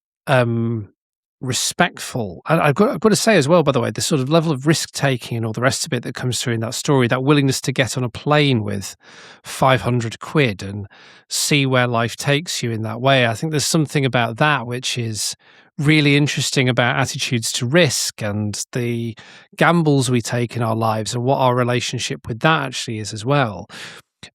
respectful. And I've got to say as well, by the way, the sort of level of risk taking and all the rest of it that comes through in that story, that willingness to get on a plane with 500 quid and see where life takes you in that way. I think there's something about that which is really interesting about attitudes to risk and the gambles we take in our lives and what our relationship with that actually is as well.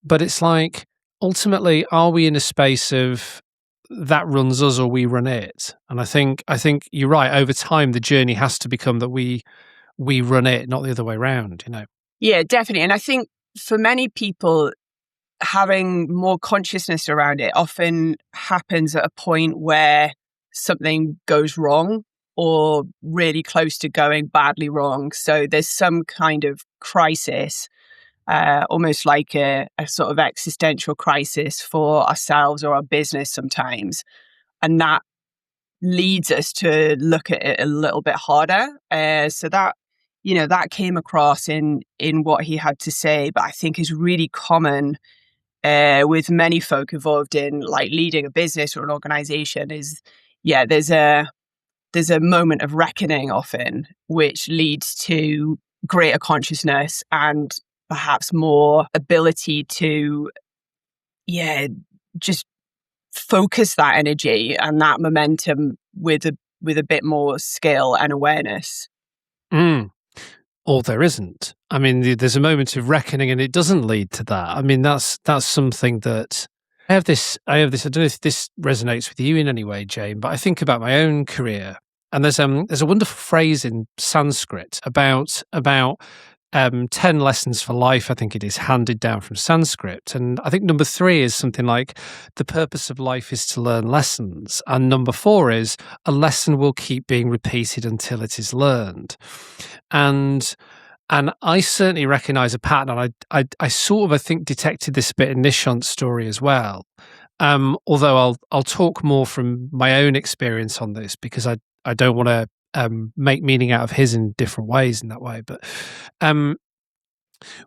But it's like, ultimately, are we in a space of that runs us or we run it? And I think you're right. Over time, the journey has to become that we run it, not the other way around, you know? Yeah, definitely. And I think for many people, having more consciousness around it often happens at a point where something goes wrong or really close to going badly wrong. So there's some kind of crisis, almost like a sort of existential crisis for ourselves or our business sometimes. And that leads us to look at it a little bit harder. So that, that came across in what he had to say, but I think is really common with many folk involved in like leading a business or an organization is, there's a moment of reckoning often, which leads to greater consciousness and perhaps more ability to, just focus that energy and that momentum with a bit more skill and awareness. Or there isn't. I mean, there's a moment of reckoning, and it doesn't lead to that. I mean, that's something that I have this. I don't know if this resonates with you in any way, Jane, but I think about my own career, and there's a wonderful phrase in Sanskrit about 10 lessons for life, I think it is, handed down from Sanskrit. And I think number 3 is something like, the purpose of life is to learn lessons. And number 4 is, a lesson will keep being repeated until it is learned. And I certainly recognize a pattern. And I sort of, I think, detected this a bit in Nishant's story as well. Although I'll talk more from my own experience on this, because I don't want to make meaning out of his in different ways in that way, but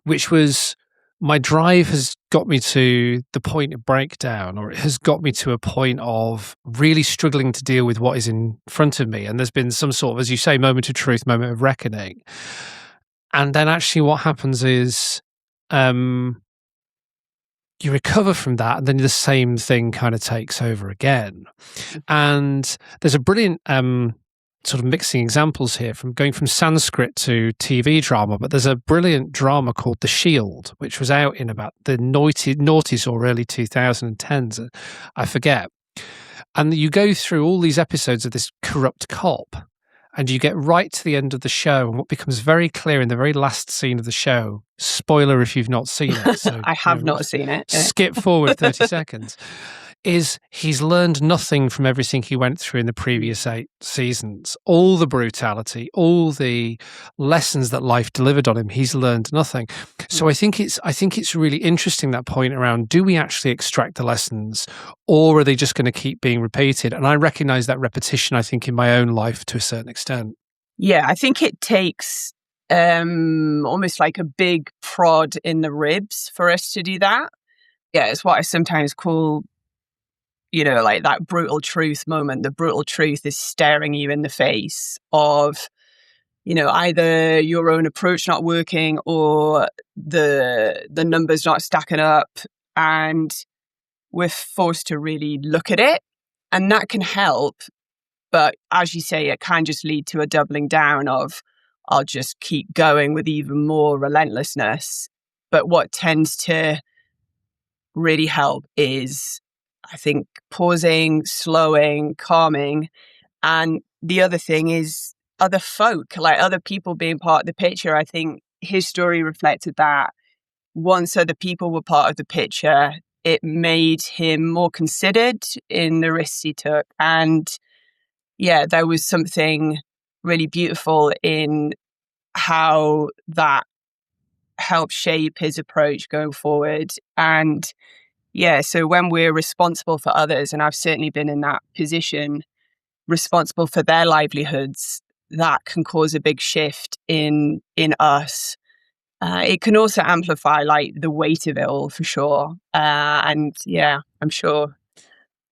which was, my drive has got me to the point of breakdown, or it has got me to a point of really struggling to deal with what is in front of me. And there's been some sort of, as you say, moment of truth, moment of reckoning. And then actually what happens is you recover from that, and then the same thing kind of takes over again. And there's a brilliant sort of mixing examples here, from going from Sanskrit to TV drama, but there's a brilliant drama called The Shield, which was out in about the noughties or early 2010s, I forget. And you go through all these episodes of this corrupt cop, and you get right to the end of the show, and what becomes very clear in the very last scene of the show, spoiler if you've not seen it. So, I have not seen it. Skip forward 30 seconds. Is he's learned nothing from everything he went through in the previous 8 seasons. All the brutality, all the lessons that life delivered on him, he's learned nothing. So I think it's really interesting, that point around, do we actually extract the lessons, or are they just going to keep being repeated? And I recognize that repetition, I think, in my own life to a certain extent. Yeah, I think it takes almost like a big prod in the ribs for us to do that. Yeah, it's what I sometimes call, like that brutal truth moment. The brutal truth is staring you in the face of, either your own approach not working or the numbers not stacking up, and we're forced to really look at it. And that can help. But as you say, it can just lead to a doubling down of, I'll just keep going with even more relentlessness. But what tends to really help is, I think, pausing, slowing, calming. And the other thing is other folk, like other people being part of the picture. I think his story reflected that. Once other people were part of the picture, it made him more considered in the risks he took. And there was something really beautiful in how that helped shape his approach going forward. And so when we're responsible for others, and I've certainly been in that position, responsible for their livelihoods, that can cause a big shift in us. It can also amplify like the weight of it all, for sure. I'm sure.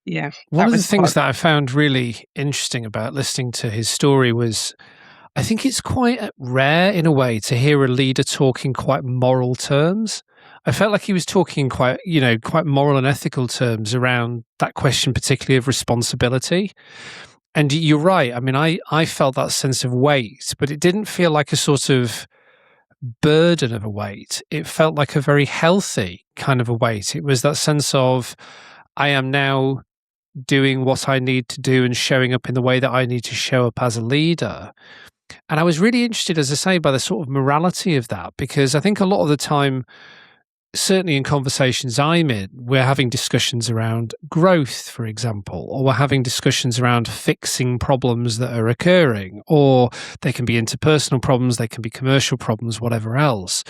Yeah. One of the things that I found really interesting about listening to his story was, I think it's quite rare in a way to hear a leader talk in quite moral terms. I felt like he was talking in quite moral and ethical terms around that question, particularly of responsibility. And you're right. I mean, I felt that sense of weight, but it didn't feel like a sort of burden of a weight. It felt like a very healthy kind of a weight. It was that sense of, I am now doing what I need to do and showing up in the way that I need to show up as a leader. And I was really interested, as I say, by the sort of morality of that, because I think a lot of the time certainly in conversations I'm in, we're having discussions around growth, for example, or we're having discussions around fixing problems that are occurring, or they can be interpersonal problems, they can be commercial problems, whatever else.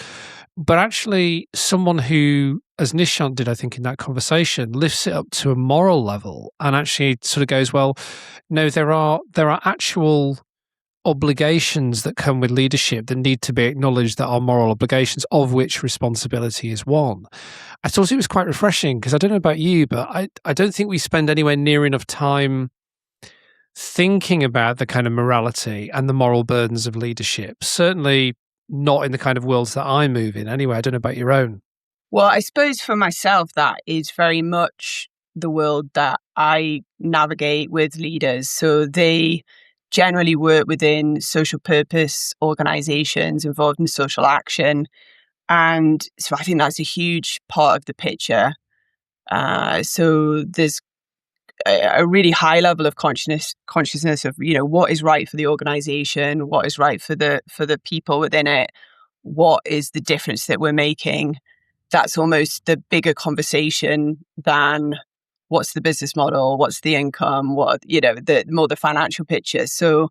But actually, someone who, as Nishant did, I think, in that conversation, lifts it up to a moral level and actually sort of goes, well, no, there are actual obligations that come with leadership that need to be acknowledged, that are moral obligations, of which responsibility is one. I thought it was quite refreshing, because I don't know about you, but I don't think we spend anywhere near enough time thinking about the kind of morality and the moral burdens of leadership. Certainly not in the kind of worlds that I move in. Anyway, I don't know about your own. Well, I suppose for myself, that is very much the world that I navigate with leaders. So they generally work within social purpose organizations involved in social action. And so I think that's a huge part of the picture. So there's a really high level of consciousness of, what is right for the organization, what is right for the people within it, what is the difference that we're making. That's almost the bigger conversation than what's the business model, what's the income, the more the financial picture. So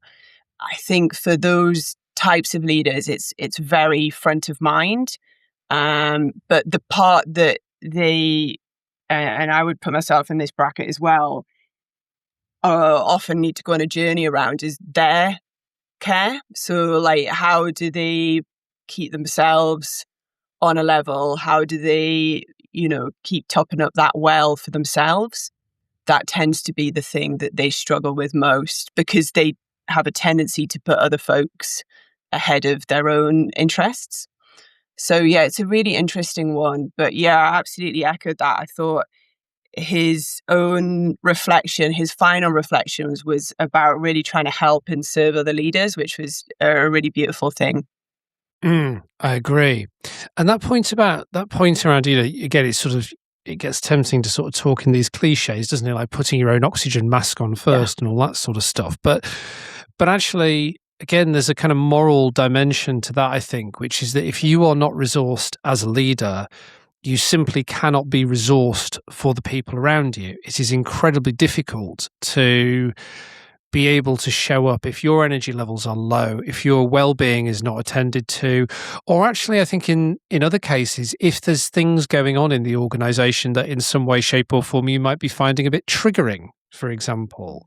I think for those types of leaders, it's very front of mind. But the part that they, and I would put myself in this bracket as well, often need to go on a journey around is their care. So like, how do they keep themselves on a level? How do they, keep topping up that well for themselves? That tends to be the thing that they struggle with most, because they have a tendency to put other folks ahead of their own interests. So yeah, it's a really interesting one. But yeah, I absolutely echoed that. I thought his own reflection, his final reflections, was about really trying to help and serve other leaders, which was a really beautiful thing. I agree. And that point around, again, it gets tempting to sort of talk in these cliches, doesn't it? Like putting your own oxygen mask on first and all that sort of stuff. But actually, again, there's a kind of moral dimension to that, I think, which is that if you are not resourced as a leader, you simply cannot be resourced for the people around you. It is incredibly difficult to be able to show up if your energy levels are low, if your well-being is not attended to, or actually, I think in other cases, if there's things going on in the organization that in some way, shape or form you might be finding a bit triggering, for example.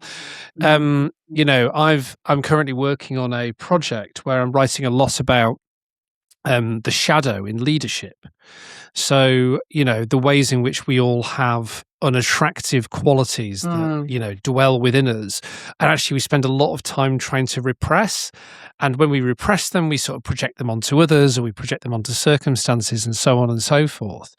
I'm currently working on a project where I'm writing a lot about the shadow in leadership. So, the ways in which we all have unattractive qualities that, dwell within us. And actually, we spend a lot of time trying to repress. And when we repress them, we sort of project them onto others, or we project them onto circumstances, and so on and so forth.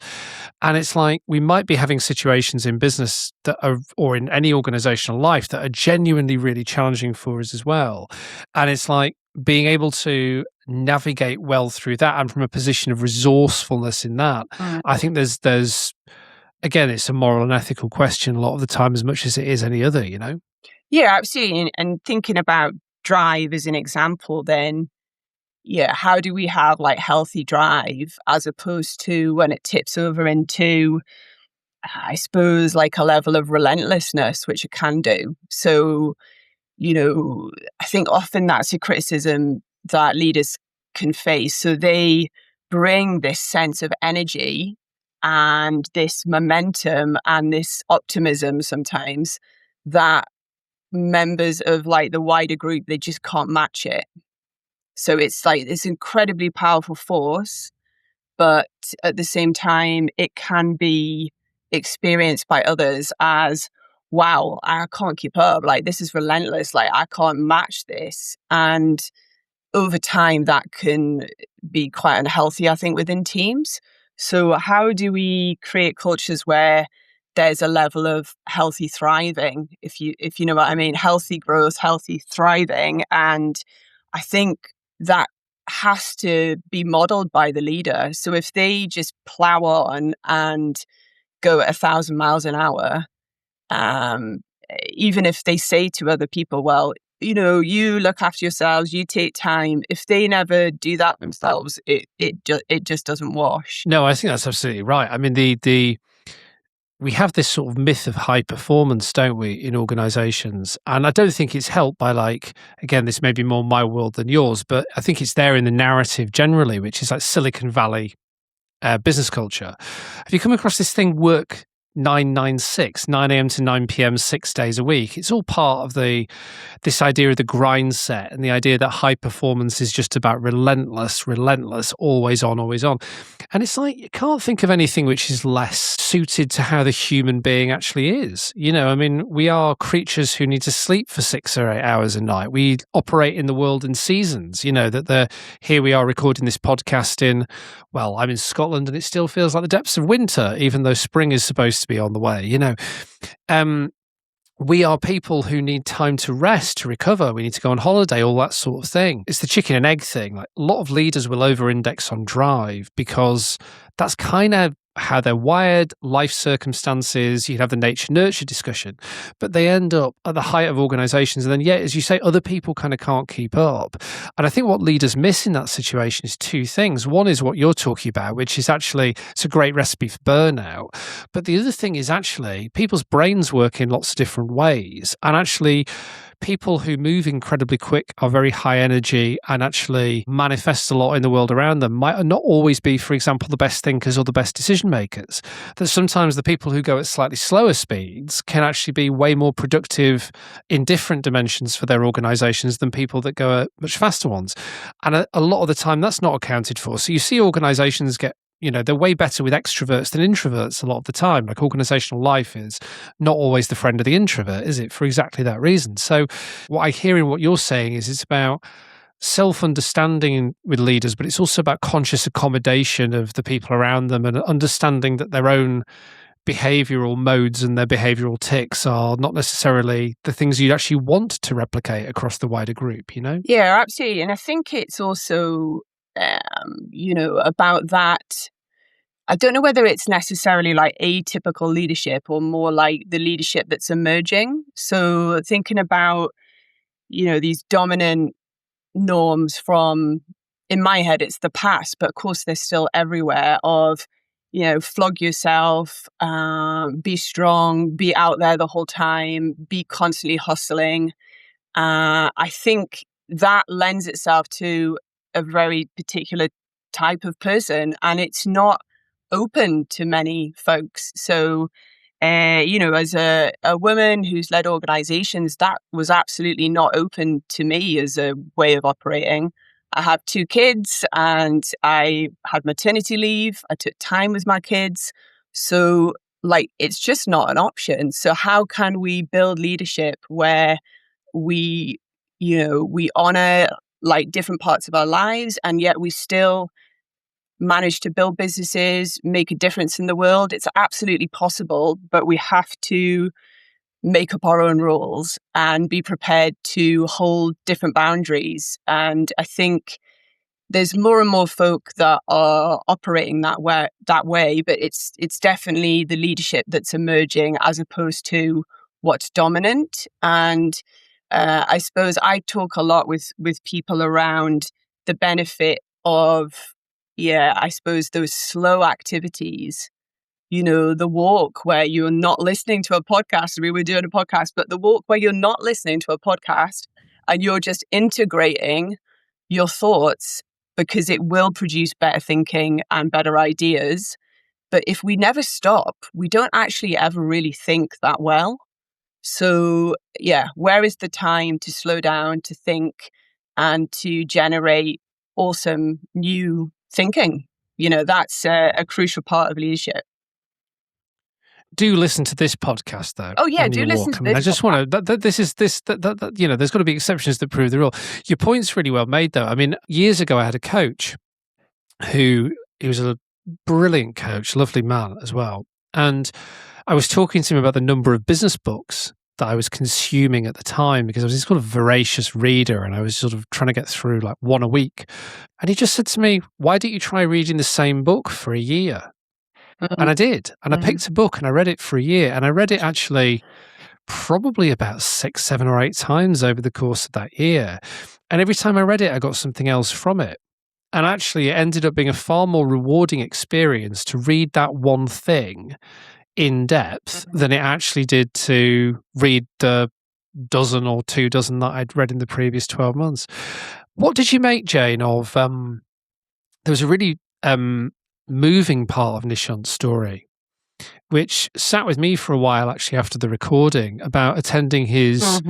And it's like we might be having situations in business that are, or in any organizational life, that are genuinely really challenging for us as well. And it's like being able to navigate well through that, and from a position of resourcefulness in that, I think there's again, it's a moral and ethical question a lot of the time, as much as it is any other, Yeah, absolutely. And thinking about drive as an example, then how do we have like healthy drive, as opposed to when it tips over into, I suppose, like a level of relentlessness, which it can do. So, I think often that's a criticism that leaders can face. So they bring this sense of energy and this momentum and this optimism sometimes that members of like the wider group, they just can't match it. So it's like this incredibly powerful force, but at the same time, it can be experienced by others as, wow, I can't keep up. Like, this is relentless. Like, I can't match this. And over time, that can be quite unhealthy, I think, within teams. So how do we create cultures where there's a level of healthy thriving, if you know what I mean? Healthy growth, healthy thriving. And I think that has to be modeled by the leader. So if they just plow on and go at 1,000 miles an hour, even if they say to other people, well, you look after yourselves, you take time. If they never do that themselves, it just doesn't wash. No, I think that's absolutely right. I mean, we have this sort of myth of high performance, don't we, in organizations? And I don't think it's helped by, like, again, this may be more my world than yours, but I think it's there in the narrative generally, which is like Silicon Valley business culture. Have you come across this thing, work 996, 9 a.m. to 9 p.m., 6 days a week? It's all part of this idea of the grind set and the idea that high performance is just about relentless, always on, always on. And it's like, you can't think of anything which is less suited to how the human being actually is. I mean, we are creatures who need to sleep for 6 or 8 hours a night. We operate in the world in seasons, here we are recording this podcast I'm in Scotland and it still feels like the depths of winter, even though spring is supposed to be on the way, we are people who need time to rest, to recover. We need to go on holiday, all that sort of thing. It's the chicken and egg thing. Like, a lot of leaders will over-index on drive because that's kind of how they're wired, life circumstances. You have the nature-nurture discussion, but they end up at the height of organizations. And then, as you say, other people kind of can't keep up. And I think what leaders miss in that situation is two things. One is what you're talking about, which is actually, it's a great recipe for burnout. But the other thing is actually people's brains work in lots of different ways. And actually, people who move incredibly quick, are very high energy, and actually manifest a lot in the world around them might not always be, for example, the best thinkers or the best decision makers. That sometimes the people who go at slightly slower speeds can actually be way more productive in different dimensions for their organizations than people that go at much faster ones. And a lot of the time that's not accounted for. So you see organizations get, they're way better with extroverts than introverts a lot of the time. Like, organizational life is not always the friend of the introvert, is it? For exactly that reason. So what I hear in what you're saying is it's about self-understanding with leaders, but it's also about conscious accommodation of the people around them and understanding that their own behavioral modes and their behavioral tics are not necessarily the things you'd actually want to replicate across the wider group, Yeah, absolutely. And I think it's also about that. I don't know whether it's necessarily like atypical leadership or more like the leadership that's emerging. So thinking about, these dominant norms from, in my head, it's the past, but of course they're still everywhere of, flog yourself, be strong, be out there the whole time, be constantly hustling. I think that lends itself to a very particular type of person, and it's not open to many folks. So, as a woman who's led organizations, that was absolutely not open to me as a way of operating. I have 2 kids and I had maternity leave. I took time with my kids. So, it's just not an option. So how can we build leadership where we honor different parts of our lives, and yet we still manage to build businesses, make a difference in the world? It's absolutely possible, but we have to make up our own rules and be prepared to hold different boundaries. And I think there's more and more folk that are operating that way, but it's definitely the leadership that's emerging as opposed to what's dominant. And I suppose I talk a lot with people around the benefit of, I suppose those slow activities, the walk where you're not listening to a podcast. We were doing a podcast, but the walk where you're not listening to a podcast and you're just integrating your thoughts, because it will produce better thinking and better ideas. But if we never stop, we don't actually ever really think that well. So, where is the time to slow down, to think, and to generate awesome new thinking? That's a crucial part of leadership. Do listen to this podcast, though. Oh yeah, do listen to this. I just want to. There's got to be exceptions that prove the rule. Your point's really well made, though. I mean, years ago, I had a coach he was a brilliant coach, lovely man as well, and I was talking to him about the number of business books that I was consuming at the time, because I was this kind of voracious reader and I was sort of trying to get through like one a week. And he just said to me, "Why don't you try reading the same book for a year?" And I did. And I picked a book and I read it for a year. And I read it actually probably about 6, 7 or 8 times over the course of that year. And every time I read it, I got something else from it. And actually, it ended up being a far more rewarding experience to read that one thing in depth than it actually did to read the dozen or 2 dozen that I'd read in the previous 12 months. What did you make, Jane, of there was a really moving part of Nishant's story, which sat with me for a while actually after the recording, about attending his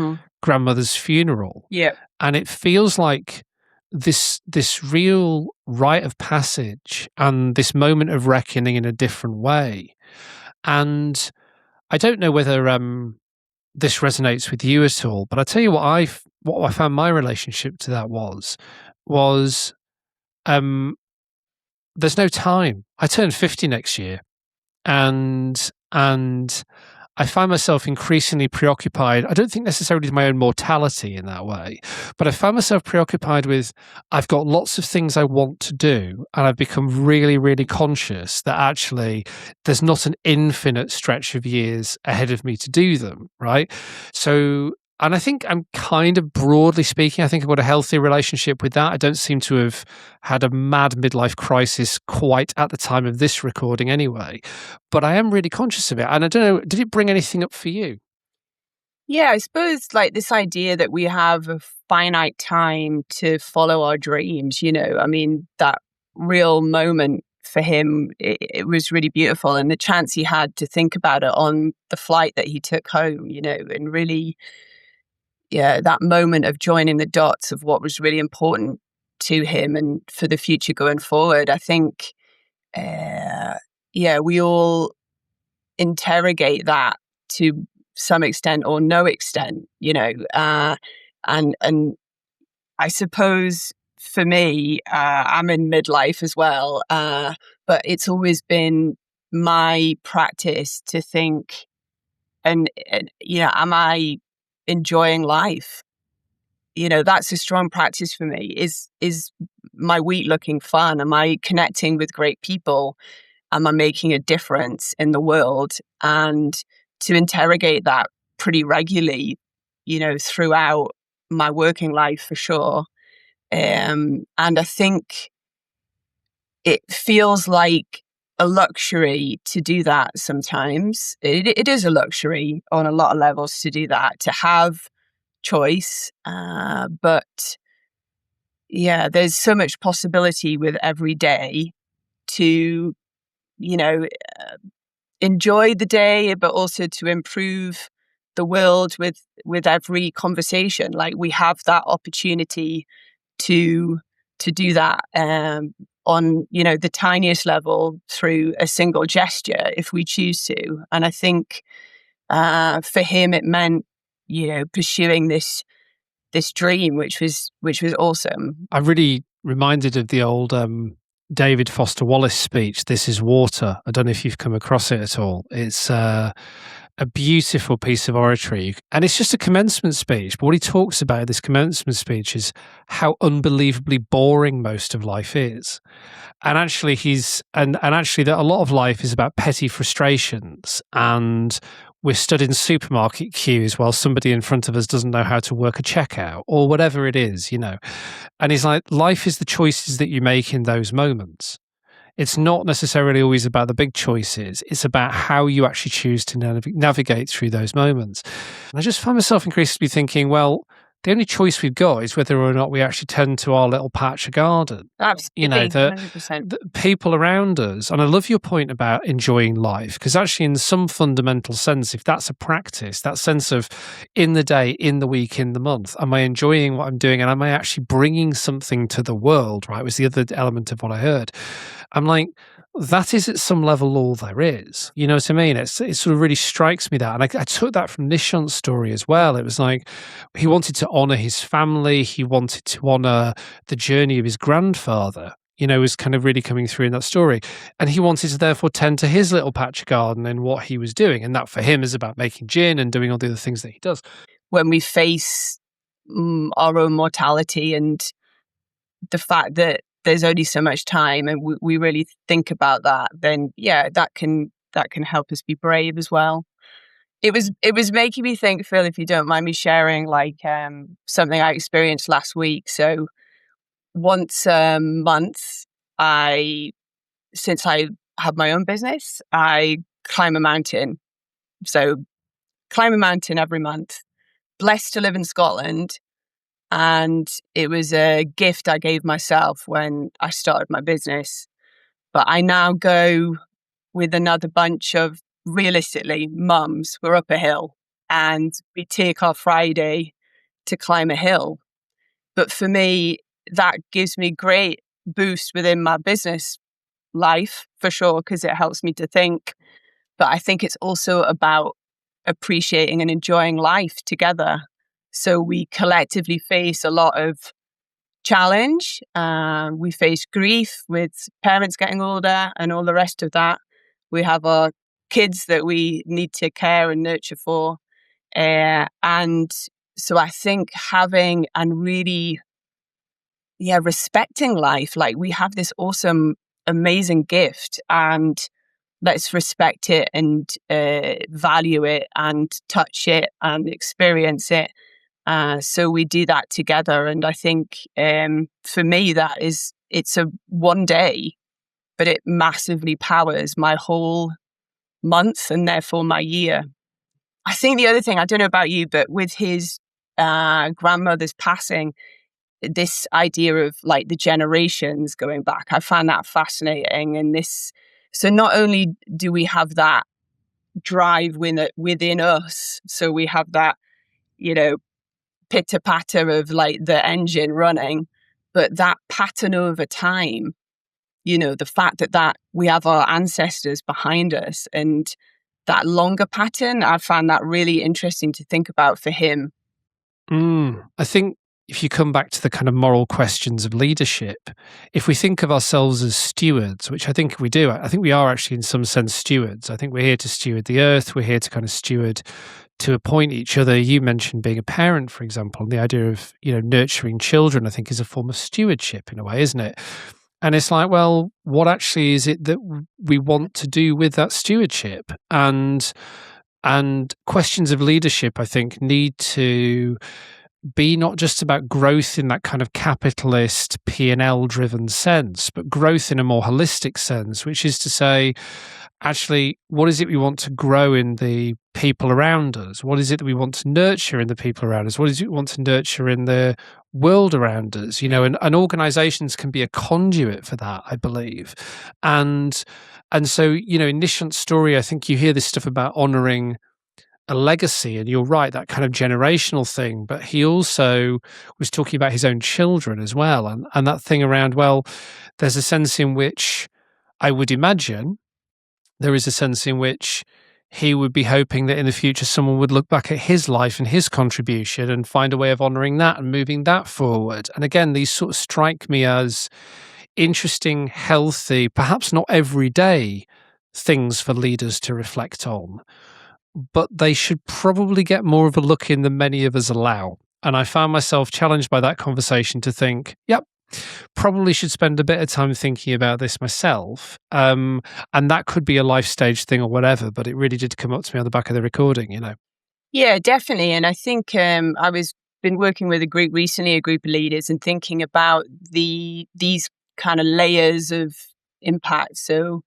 grandmother's funeral. Yeah. And it feels like this real rite of passage and this moment of reckoning in a different way. And I don't know whether this resonates with you at all, but I tell you what I found my relationship to that was there's no time. I turn 50 next year, and I find myself increasingly preoccupied. I don't think necessarily with my own mortality in that way, but I find myself preoccupied with, I've got lots of things I want to do, and I've become really, really conscious that actually there's not an infinite stretch of years ahead of me to do them, right? So, and I think I'm kind of, broadly speaking, I think I've got a healthy relationship with that. I don't seem to have had a mad midlife crisis quite at the time of this recording anyway, but I am really conscious of it. And I don't know, did it bring anything up for you? Yeah, I suppose like this idea that we have a finite time to follow our dreams, I mean, that real moment for him, it was really beautiful. And the chance he had to think about it on the flight that he took home, and really, yeah, that moment of joining the dots of what was really important to him and for the future going forward. I think, we all interrogate that to some extent or no extent, and I suppose for me, I'm in midlife as well, but it's always been my practice to think, and am I enjoying life? That's a strong practice for me. Is my week looking fun? Am I connecting with great people? Am I making a difference in the world? And to interrogate that pretty regularly, throughout my working life for sure. And I think it feels like a luxury to do that sometimes. It is a luxury on a lot of levels to do that, to have choice. But yeah, there's so much possibility with every day to, enjoy the day, but also to improve the world with every conversation. Like we have that opportunity to do that on the tiniest level through a single gesture if we choose to. And I think for him it meant pursuing this dream, which was awesome. I'm really reminded of the old David Foster Wallace speech, "This is Water." I don't know if you've come across it at all. It's a beautiful piece of oratory, and it's just a commencement speech. But what he talks about in this commencement speech is how unbelievably boring most of life is. And actually actually that a lot of life is about petty frustrations, and we're stood in supermarket queues while somebody in front of us doesn't know how to work a checkout or whatever it is, And he's like, life is the choices that you make in those moments. It's not necessarily always about the big choices. It's about how you actually choose to navigate through those moments. And I just find myself increasingly thinking, well, the only choice we've got is whether or not we actually tend to our little patch of garden. Absolutely, the people around us. And I love your point about enjoying life, because actually in some fundamental sense, if that's a practice, that sense of in the day, in the week, in the month, am I enjoying what I'm doing and am I actually bringing something to the world, right, was the other element of what I heard. I'm like, that is at some level all there is. You know what I mean? It sort of really strikes me that. And I took that from Nishant's story as well. It was like he wanted to honour his family. He wanted to honour the journey of his grandfather, was kind of really coming through in that story. And he wanted to therefore tend to his little patch of garden and what he was doing. And that for him is about making gin and doing all the other things that he does. When we face our own mortality and the fact that there's only so much time and we really think about that, then yeah, that can help us be brave as well. it was making me think, Phil, if you don't mind me sharing, like something I experienced last week. So once a month, since I have my own business, I climb a mountain. So climb a mountain every month. Blessed to live in Scotland, and it was a gift I gave myself when I started my business. But I now go with another bunch of, realistically, mums. We're up a hill and we take our Friday to climb a hill. But for me, that gives me great boost within my business life for sure, because it helps me to think. But I think it's also about appreciating and enjoying life together. So we collectively face a lot of challenge. We face grief with parents getting older and all the rest of that. We have our kids that we need to care and nurture for. And so I think having and really, respecting life, like we have this awesome, amazing gift, and let's respect it and value it and touch it and experience it. So we do that together. And I think for me, it's a one day, but it massively powers my whole month and therefore my year. I think the other thing, I don't know about you, but with his grandmother's passing, this idea of like the generations going back, I find that fascinating. And so not only do we have that drive within us, so we have that, pitter patter of like the engine running, but that pattern over time, the fact that we have our ancestors behind us and that longer pattern, I found that really interesting to think about for him. I think if you come back to the kind of moral questions of leadership, if we think of ourselves as stewards, which I think we do, I think we are actually in some sense stewards. I think we're here to steward the earth. We're here to kind of steward, to appoint each other. You mentioned being a parent, for example, and the idea of, nurturing children, I think is a form of stewardship in a way, isn't it? And it's like, well, what actually is it that we want to do with that stewardship? And questions of leadership, I think, need to be not just about growth in that kind of capitalist P&L driven sense, but growth in a more holistic sense, which is to say, actually, what is it we want to grow in the people around us? What is it that we want to nurture in the people around us? What is it we want to nurture in the world around us? And organizations can be a conduit for that, I believe. And so, in Nishant's story, I think you hear this stuff about honoring a legacy, and you're right, that kind of generational thing, but he also was talking about his own children as well, and that thing around, well, there's a sense in which I would imagine there is a sense in which he would be hoping that in the future someone would look back at his life and his contribution and find a way of honouring that and moving that forward. And again, these sort of strike me as interesting, healthy, perhaps not everyday things for leaders to reflect on, but they should probably get more of a look in than many of us allow. And I found myself challenged by that conversation to think, yep, probably should spend a bit of time thinking about this myself. And that could be a life stage thing or whatever, but it really did come up to me on the back of the recording, Yeah, definitely. And I think been working with a group recently, a group of leaders, and thinking about these kind of layers of impact. So,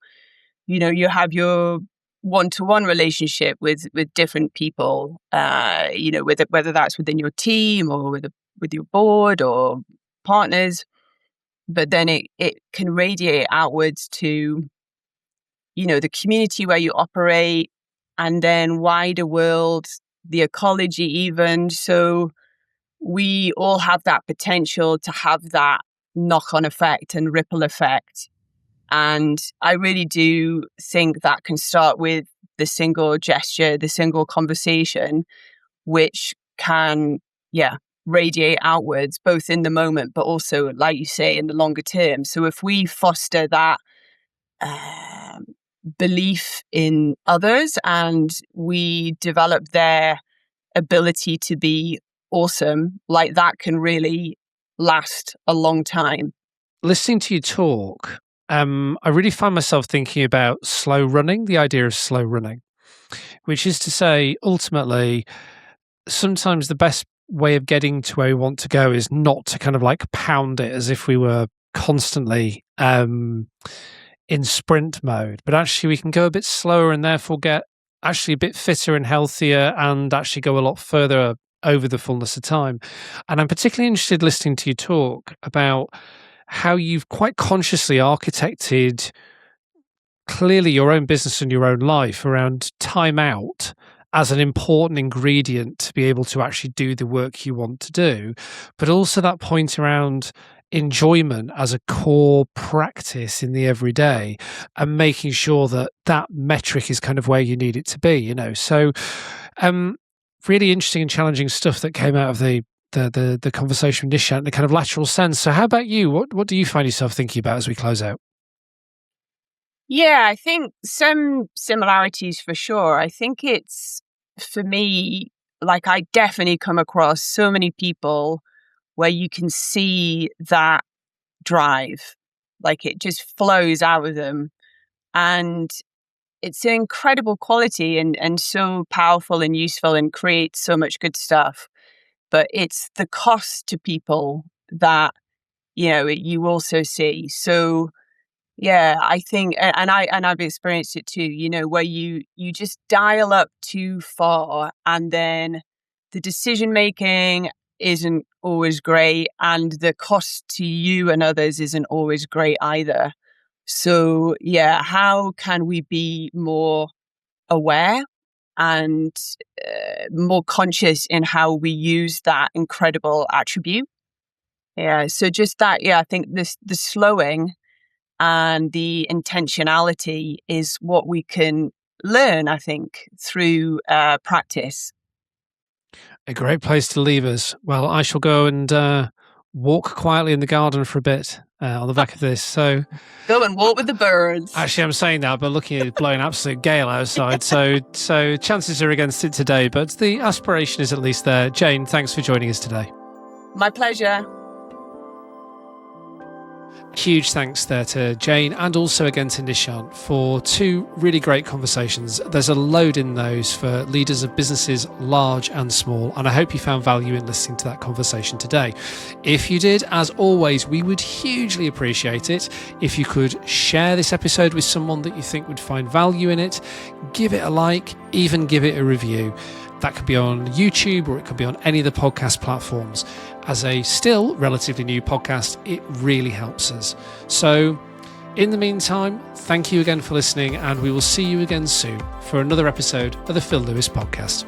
you have your one-to-one relationship with different people, whether that's within your team or with your board or partners, but then it can radiate outwards to, the community where you operate, and then wider world, the ecology even. So we all have that potential to have that knock-on effect and ripple effect. And I really do think that can start with the single gesture, the single conversation, which can, radiate outwards, both in the moment, but also, like you say, in the longer term. So if we foster that belief in others and we develop their ability to be awesome, like that can really last a long time. Listening to you talk, I really find myself thinking about slow running, the idea of slow running. which is to say, ultimately, sometimes the best way of getting to where we want to go is not to kind of like pound it as if we were constantly in sprint mode, but actually we can go a bit slower and therefore get actually a bit fitter and healthier and actually go a lot further over the fullness of time. And I'm particularly interested listening to you talk about how you've quite consciously architected clearly your own business and your own life around time out as an important ingredient to be able to actually do the work you want to do, but also that point around enjoyment as a core practice in the everyday and making sure that that metric is kind of where you need it to be, you know. So really interesting and challenging stuff that came out of the conversation with Nishant in a kind of lateral sense. So how about you? What do you find yourself thinking about as we close out? Yeah, I think some similarities for sure. I think it's, for me, like I definitely come across so many people where you can see that drive, like it just flows out of them. And it's an incredible quality and so powerful and useful and creates so much good stuff. But it's the cost to people that, you also see. So yeah, I think, and I've experienced it too, where you just dial up too far and then the decision making isn't always great and the cost to you and others isn't always great either. So yeah, how can we be more aware and more conscious in how we use that incredible attribute? Yeah, so just that, I think the slowing and the intentionality is what we can learn, I think, through practice. A great place to leave us. Well, I shall go and walk quietly in the garden for a bit on the back of this. So go and walk with the birds. Actually, I'm saying that, but looking at it blowing absolute gale outside. So chances are against it today, but the aspiration is at least there. Jane, thanks for joining us today. My pleasure. Huge thanks there to Jane and also again to Nishant for two really great conversations. There's a load in those for leaders of businesses large and small, and I hope you found value in listening to that conversation today. If you did, as always, we would hugely appreciate it if you could share this episode with someone that you think would find value in it. Give it a like, even give it a review. That could be on YouTube or it could be on any of the podcast platforms. As a still relatively new podcast, it really helps us. So in the meantime, thank you again for listening, and we will see you again soon for another episode of the Phil Lewis Podcast.